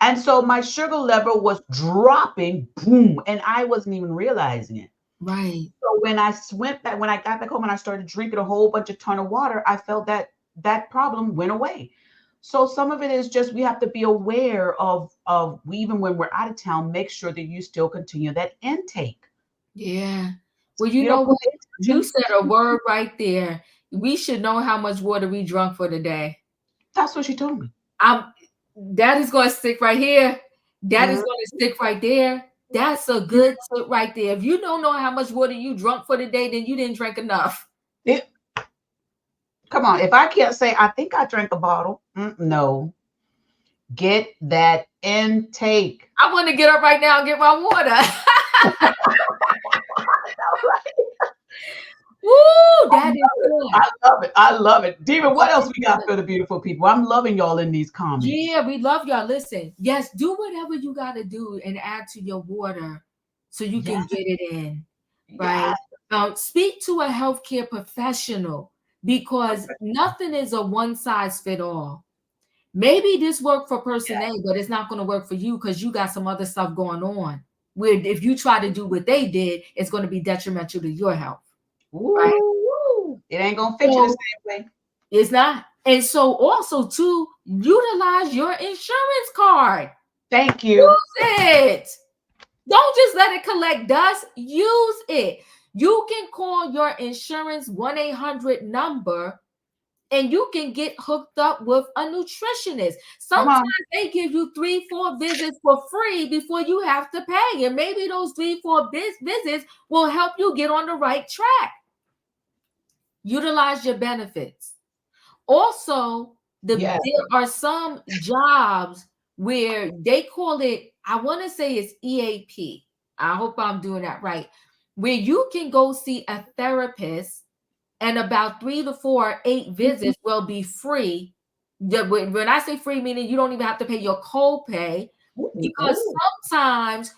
And so my sugar level was dropping, boom, and I wasn't even realizing it.
Right.
So when I got back home and I started drinking a whole bunch of ton of water, I felt that problem went away. So some of it is just, we have to be aware of even when we're out of town, make sure that you still continue that intake.
Yeah. Well, you know what? You said a word right there. We should know how much water we drunk for the day.
That's what she told me.
That is going to stick right here. That is going to stick right there. That's a good tip right there. If you don't know how much water you drunk for the day, then you didn't drink enough.
Come on. If I can't say, I think I drank a bottle. No. Get that intake.
I want to get up right now and get my water. Woo, that is good.
I love it. I love it. Diva, what else we got for the beautiful people? I'm loving y'all in these comments.
Yeah, we love y'all. Listen, yes, do whatever you got to do and add to your water so you can get it in, right? Speak to a healthcare professional, because nothing is a one-size-fits-all. Maybe this worked for person A, but it's not going to work for you because you got some other stuff going on. Where if you try to do what they did, it's going to be detrimental to your health. Right?
It ain't going to fit you the same way.
It's not. And so also to utilize your insurance card.
Thank you.
Use it. Don't just let it collect dust. Use it. You can call your insurance 1-800 number and you can get hooked up with a nutritionist. Sometimes they give you 3-4 visits for free before you have to pay. And maybe those 3-4 visits will help you get on the right track. Utilize your benefits. Also, there are some jobs where they call it, I want to say it's EAP. I hope I'm doing that right. Where you can go see a therapist and about 3 to 4, 8 visits will be free. When I say free, meaning you don't even have to pay your copay, because sometimes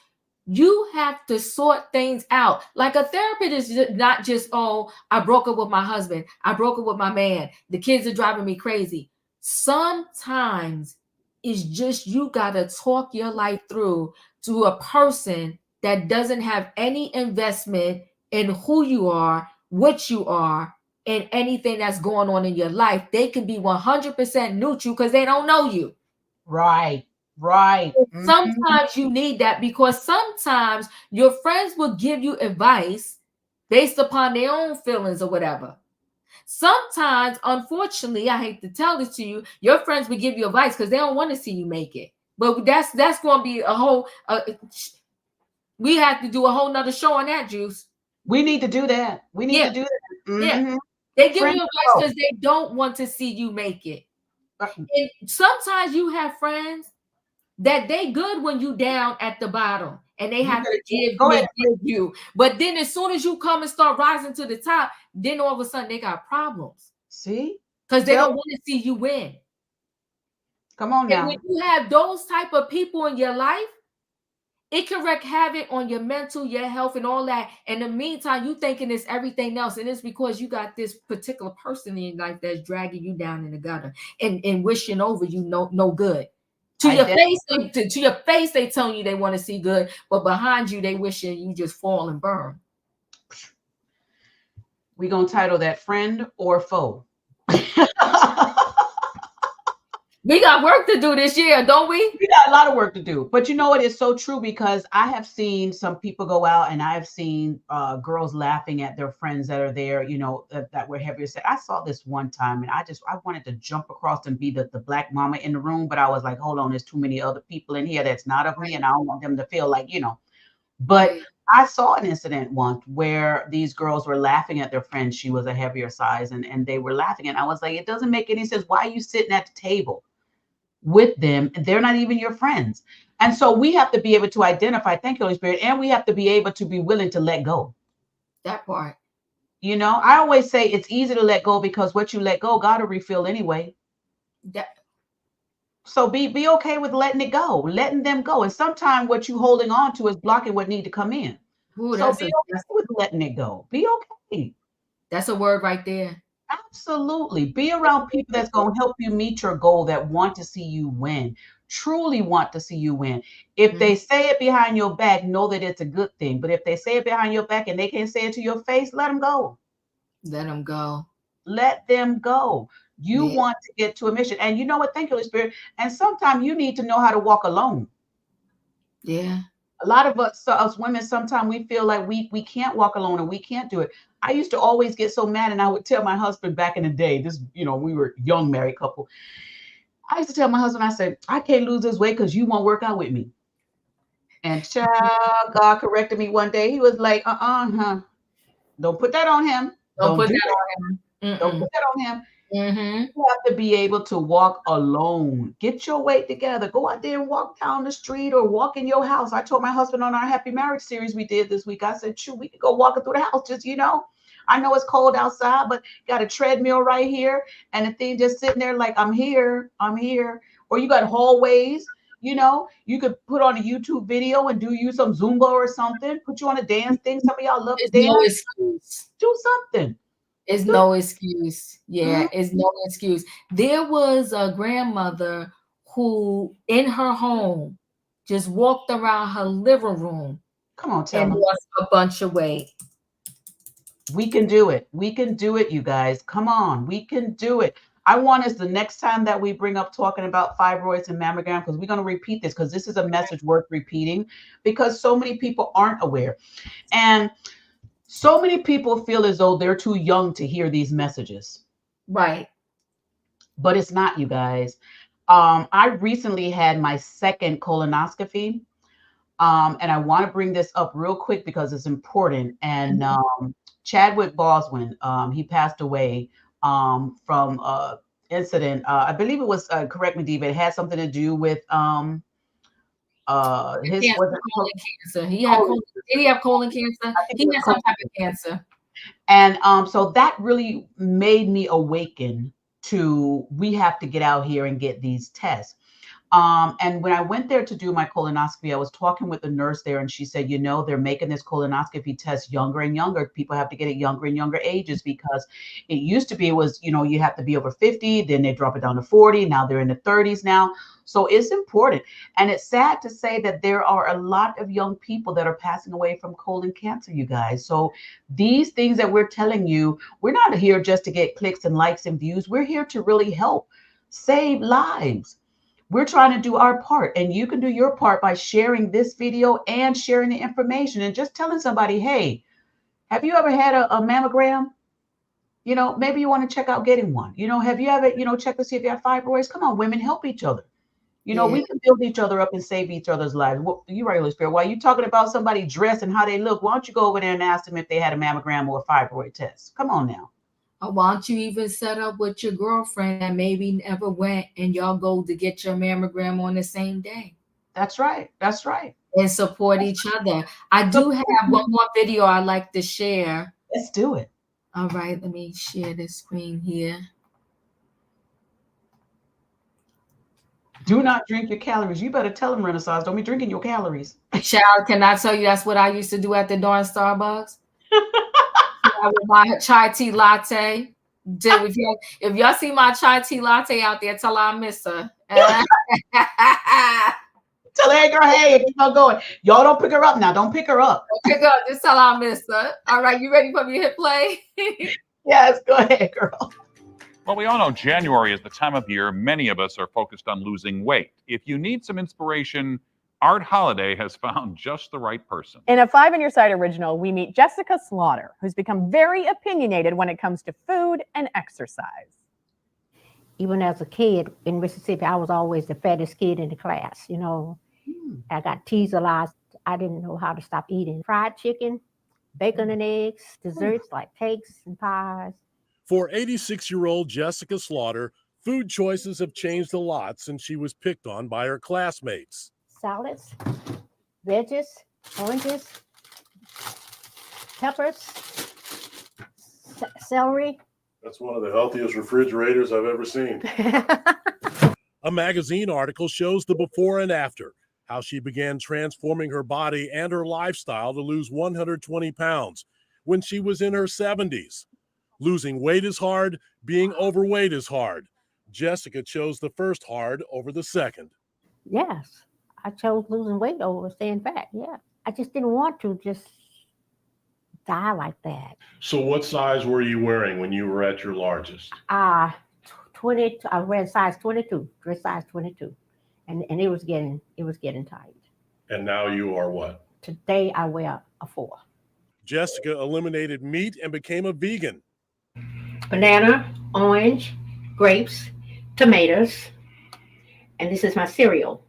you have to sort things out. Like a therapist is not just, oh, I broke up with my husband. I broke up with my man. The kids are driving me crazy. Sometimes it's just you got to talk your life through to a person that doesn't have any investment in who you are, what you are, and anything that's going on in your life. They can be 100% neutral because they don't know you.
Right.
Sometimes you need that, because sometimes your friends will give you advice based upon their own feelings or whatever. Sometimes, unfortunately, I hate to tell this to you, your friends will give you advice because they don't want to see you make it. But that's going to be a whole, we have to do a whole nother show on that, Juice.
We need to do that. We need to do that.
Yeah. They give you advice because they don't want to see you make it. And sometimes you have friends that they good when you down at the bottom and they have to give you. But then as soon as you come and start rising to the top, then all of a sudden they got problems.
See?
because they don't want to see you win.
Come on
And
now.
when you have those type of people in your life, it can wreak havoc on your mental, your health, and all that. In the meantime, you thinking it's everything else, and it's because you got this particular person in your life that's dragging you down in the gutter and wishing over you no good. To your face, they telling you they want to see good, but behind you, they wishing you just fall and burn.
We're gonna title that friend or foe.
We got work to do this year, don't we?
We got a lot of work to do. But you know what? It's so true because I have seen some people go out and I've seen girls laughing at their friends that are there, you know, that were heavier set. I saw this one time and I wanted to jump across and be the black mama in the room, but I was like, hold on, there's too many other people in here that's not of me, and I don't want them to feel like, you know. But I saw an incident once where these girls were laughing at their friend. She was a heavier size and they were laughing. And I was like, it doesn't make any sense. Why are you sitting at the table with them and they're not even your friends? And so we have to be able to identify, thank you, Holy Spirit, and we have to be able to be willing to let go.
That part.
You know, I always say it's easy to let go because what you let go, God will refill anyway. So be okay with letting it go, letting them go. And sometimes what you holding on to is blocking what need to come in.
Ooh,
so be okay with letting it go. Be okay.
That's a word right there.
Absolutely. Be around people that's going to help you meet your goal, that want to see you win, truly want to see you win. If they say it behind your back, know that it's a good thing. But if they say it behind your back and they can't say it to your face, let them go.
Let them go.
Let them go. You want to get to a mission. And you know what? Thank you, Holy Spirit. And sometimes you need to know how to walk alone.
Yeah.
A lot of us women, sometimes we feel like we can't walk alone and we can't do it. I used to always get so mad, and I would tell my husband back in the day, this, you know, we were young married couple. I used to tell my husband, I said, I can't lose this weight because you won't work out with me. And child, God corrected me one day. He was like, don't put that on him.
Don't put that on him.
Don't put that on him.
Mm-hmm.
You have to be able to walk alone. Get your weight together. Go out there and walk down the street or walk in your house. I told my husband on our Happy Marriage series we did this week, I said, shoot, we could go walking through the house. Just, you know, I know it's cold outside, but got a treadmill right here and the thing just sitting there like, I'm here. Or you got hallways, you know, you could put on a YouTube video and do you some Zumba or something. Put you on a dance thing. Some of y'all love to dance.
No excuse.
Do something.
It's no excuse. Yeah, it's no excuse. There was a grandmother who in her home just walked around her living room.
Come on, tell
and
me.
lost a bunch of weight.
We can do it. We can do it, you guys. Come on. We can do it. I want us the next time that we bring up talking about fibroids and mammogram, because we're going to repeat this because this is a message worth repeating because so many people aren't aware. And so many people feel as though they're too young to hear these messages.
Right.
But it's not, you guys. I recently had my second colonoscopy. And I want to bring this up real quick because it's important. And Chadwick Boswin, he passed away from incident. I believe it was, correct me, Diva, it had something to do with his
colon cancer. He had colon, did he have colon cancer? He had some type of cancer.
And so that really made me awaken to, we have to get out here and get these tests. And when I went there to do my colonoscopy, I was talking with the nurse there and she said, you know, they're making this colonoscopy test younger and younger. People have to get it younger and younger ages because it used to be, it was, you know, you have to be over 50, then they drop it down to 40. Now they're in the 30s now. So it's important. And it's sad to say that there are a lot of young people that are passing away from colon cancer, you guys. So these things that we're telling you, we're not here just to get clicks and likes and views. We're here to really help save lives. We're trying to do our part, and you can do your part by sharing this video and sharing the information and just telling somebody, hey, have you ever had a mammogram? You know, maybe you want to check out getting one. You know, have you ever, you know, check to see if you have fibroids? Come on, women, help each other. You know, we can build each other up and save each other's lives. Well, you're right, Holy Spirit. While you're talking about somebody dressed and how they look, why don't you go over there and ask them if they had a mammogram or a fibroid test? Come on now.
Or why don't you even set up with your girlfriend that maybe never went and y'all go to get your mammogram on the same day?
That's right. That's right.
And support each other. I do have one more video I'd like to share.
Let's do it.
All right, let me share this screen here.
Do not drink your calories. You better tell them, Renaissance, don't be drinking your calories.
Child, can I tell you that's what I used to do at the darn Starbucks? I would buy a chai tea latte. If y'all see my chai tea latte out there, tell her I miss her.
Tell her, hey, girl, hey, keep on going. Y'all don't pick her up now. Don't pick her up.
Pick up, just tell her I miss her. All right, you ready for me to hit play?
Yes, go ahead, girl.
Well, we all know January is the time of year many of us are focused on losing weight. If you need some inspiration, Art Holiday has found just the right person.
In a 5 on Your Side original, we meet Jessica Slaughter, who's become very opinionated when it comes to food and exercise.
Even as a kid in Mississippi, I was always the fattest kid in the class. You know, I got teased a lot. I didn't know how to stop eating fried chicken, bacon and eggs, desserts like cakes and pies.
For 86-year-old Jessica Slaughter, food choices have changed a lot since she was picked on by her classmates.
Salads, veggies, oranges, peppers, celery.
That's one of the healthiest refrigerators I've ever seen. A magazine article shows the before and after, how she began transforming her body and her lifestyle to lose 120 pounds when she was in her 70s. Losing weight is hard, being overweight is hard. Jessica chose the first hard over the second.
Yes, I chose losing weight over staying fat. Yeah, I just didn't want to just die like that.
So what size were you wearing when you were at your largest?
20. I wear size 22, dress size 22, and it was getting tight.
And now you are what?
Today I wear a 4.
Jessica eliminated meat and became a vegan.
Banana, orange, grapes, tomatoes, and this is my cereal.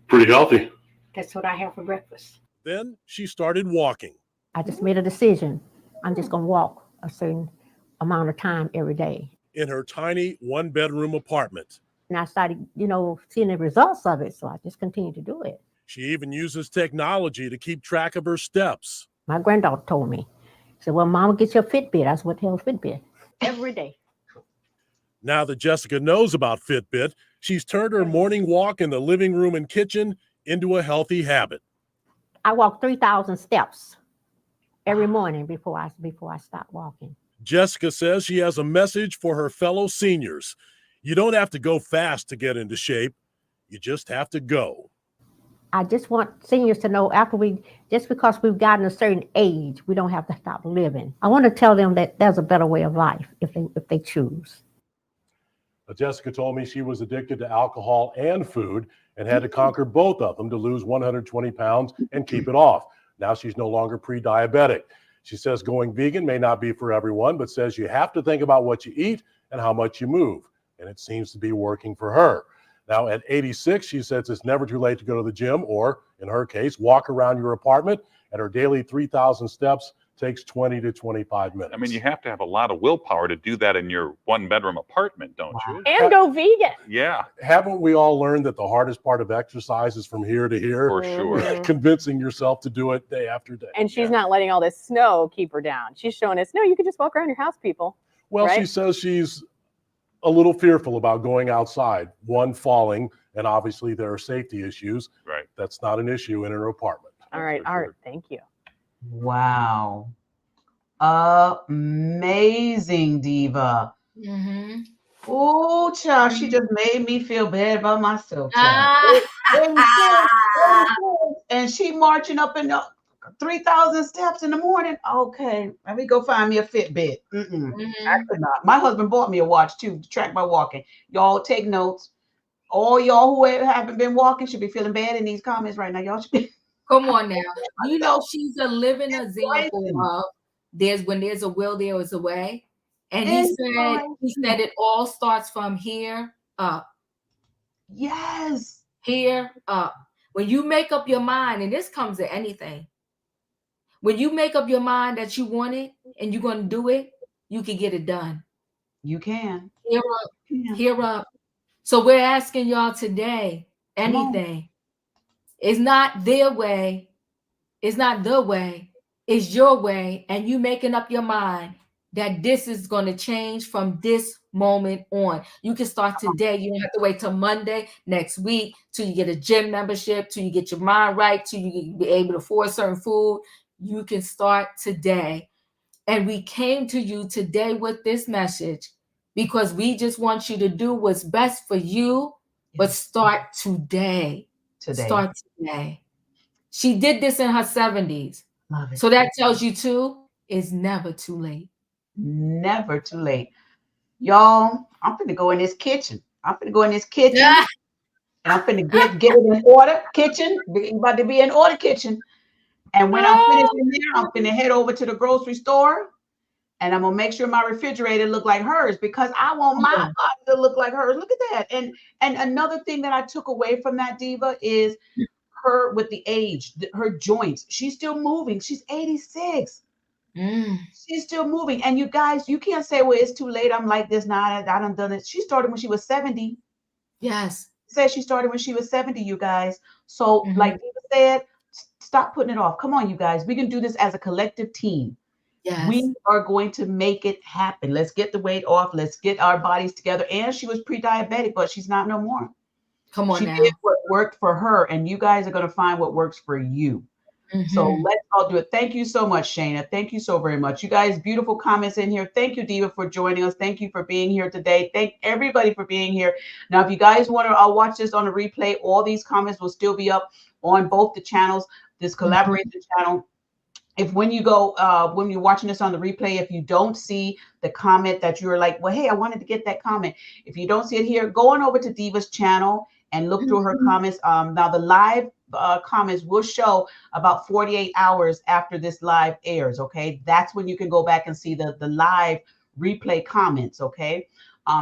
Pretty healthy.
That's what I have for breakfast.
Then she started walking.
I just made a decision. I'm just going to walk a certain amount of time every day.
In her tiny 1-bedroom apartment.
And I started, seeing the results of it, so I just continued to do it.
She even uses technology to keep track of her steps.
My granddaughter told me, she said, well, Mama, get your Fitbit. I said, what the hell is Fitbit? Every day.
Now that Jessica knows about Fitbit, she's turned her morning walk in the living room and kitchen into a healthy habit.
I walk 3,000 steps every morning before I stop walking.
Jessica says she has a message for her fellow seniors. You don't have to go fast to get into shape. You just have to go.
I just want seniors to know just because we've gotten a certain age, we don't have to stop living. I want to tell them that there's a better way of life if they choose.
Jessica told me she was addicted to alcohol and food and had to conquer both of them to lose 120 pounds and keep it off. Now she's no longer pre-diabetic. She says going vegan may not be for everyone, but says you have to think about what you eat and how much you move. And it seems to be working for her. Now at 86, she says it's never too late to go to the gym or, in her case, walk around your apartment. And her daily 3,000 steps takes 20 to 25 minutes.
I mean, you have to have a lot of willpower to do that in your 1-bedroom apartment, don't you?
And go vegan.
Yeah.
Haven't we all learned that the hardest part of exercise is from here to here?
For sure.
Convincing yourself to do it day after day.
And she's not letting all this snow keep her down. She's showing us, no, you can just walk around your house, people.
Well,
right?
She says she's a little fearful about going outside. One, falling, and obviously there are safety issues.
Right.
That's not an issue in her apartment.
All right, Art, thank you.
Wow. Amazing, Diva.
Mm-hmm.
Oh, child, she just made me feel bad about myself, child. And she marching up in the 3,000 steps in the morning. Okay, let me go find me a Fitbit. I could not. My husband bought me a watch too to track my walking. Y'all take notes. All y'all who haven't been walking should be feeling bad in these comments right now. Y'all should be.
Come on now. You know she's a living example of when there's a will, there is a way. And he said it all starts from here up.
Yes.
Here up. When you make up your mind, and this comes to anything, when you make up your mind that you want it and you're going to do it, you can get it done.
You can.
Here up. Here up. So we're asking y'all today, anything. It's not their way. It's not the way. It's your way. And you making up your mind that this is going to change from this moment on. You can start today. You don't have to wait till Monday, next week, till you get a gym membership, till you get your mind right, till you be able to afford certain food. You can start today. And we came to you today with this message because we just want you to do what's best for you, but start today. Start today. She did this in her 70s.
Love it.
So that tells you too, it's never too late.
Never too late. Y'all, I'm finna go in this kitchen. And I'm finna get it in order. Kitchen, about to be in order kitchen. And when I'm finished in there, I'm finna head over to the grocery store. And I'm gonna make sure my refrigerator look like hers because I want my body to look like hers. Look at that. And another thing that I took away from that, Diva, is her with the age, her joints. She's still moving. She's 86. She's still moving. And you guys, you can't say, well, it's too late. I'm like this now. I done it. She started when she was 70.
Yes.
Said she started when she was 70, you guys. So, like Diva said, stop putting it off. Come on, you guys. We can do this as a collective team.
Yes.
We are going to make it happen. Let's get the weight off. Let's get our bodies together. And she was pre-diabetic, but she's not no more.
Come on
she
now.
did what worked for her, and you guys are going to find what works for you. So let's all do it. Thank you so much, Shayna. Thank you so very much. You guys, beautiful comments in here. Thank you, Diva, for joining us. Thank you for being here today. Thank everybody for being here. Now, if you guys want to watch this on a replay, all these comments will still be up on both the channels, this collaboration channel. If when you go, when you're watching this on the replay, if you don't see the comment that you're like, well, hey, I wanted to get that comment. If you don't see it here, go on over to Diva's channel and look through her comments. Now the live comments will show about 48 hours after this live airs. Okay. That's when you can go back and see the live replay comments. Okay.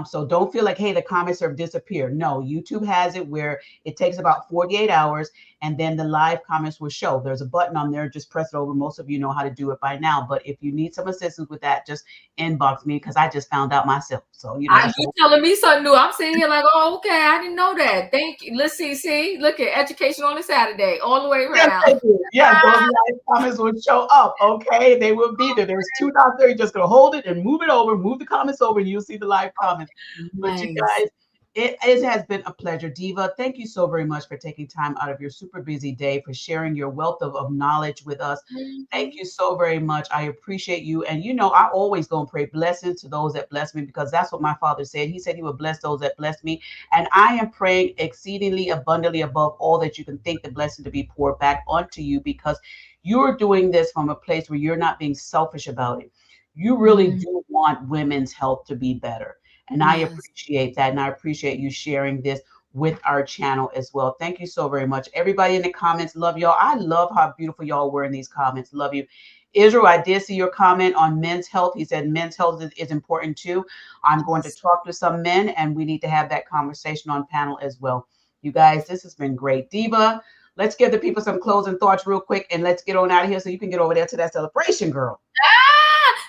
So don't feel like, hey, the comments have disappeared. No, YouTube has it where it takes about 48 hours and then the live comments will show. There's a button on there. Just press it over. Most of you know how to do it by now. But if you need some assistance with that, just inbox me because I just found out myself. So, you know.
You're telling me something new. I'm sitting here like, oh, okay, I didn't know that. Thank you. Let's see. Look at education on a Saturday, all the way around.
Yes, those live comments will show up. Okay, they will be there. There's two dots there. You're just gonna hold it and move it over, move the comments over, and you'll see the live comments. But you guys, it has been a pleasure. Diva, thank you so very much for taking time out of your super busy day for sharing your wealth of knowledge with us. Thank you so very much. I appreciate you. And you know, I always gonna pray blessings to those that bless me because that's what my father said. He said he would bless those that bless me. And I am praying exceedingly abundantly above all that you can think, the blessing to be poured back onto you because you're doing this from a place where you're not being selfish about it. You really do want women's health to be better. And I appreciate that. And I appreciate you sharing this with our channel as well. Thank you so very much. Everybody in the comments, love y'all. I love how beautiful y'all were in these comments. Love you. Israel, I did see your comment on men's health. He said men's health is important too. I'm going to talk to some men and we need to have that conversation on panel as well. You guys, this has been great. Diva, let's give the people some closing thoughts real quick and let's get on out of here so you can get over there to that celebration, girl.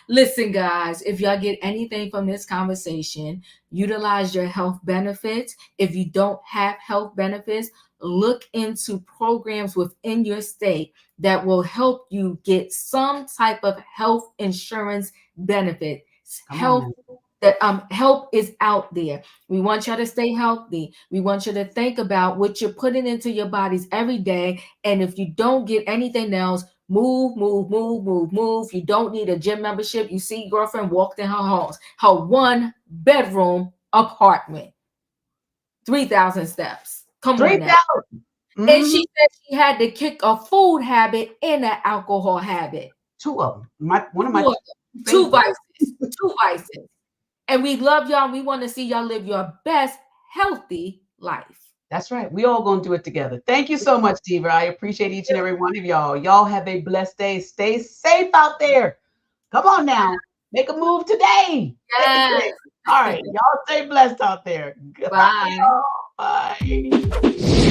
Listen, guys, if y'all get anything from this conversation, utilize your health benefits. If you don't have health benefits, look into programs within your state that will help you get some type of health insurance benefit. Help is out there. We want you to stay healthy. We want you to think about what you're putting into your bodies every day. And if you don't get anything else, move. You don't need a gym membership. You see, girlfriend walked in her house, her 1-bedroom apartment, 3,000 steps. Come on now. And she said she had to kick a food habit and an alcohol habit.
Two of them.
Two vices. And we love y'all. We want to see y'all live your best healthy life.
That's right. We all going to do it together. Thank you so much, Diva. I appreciate each and every one of y'all. Y'all have a blessed day. Stay safe out there. Come on now. Make a move today.
Yes.
All right. Y'all stay blessed out there. Goodbye.
Bye.
Bye.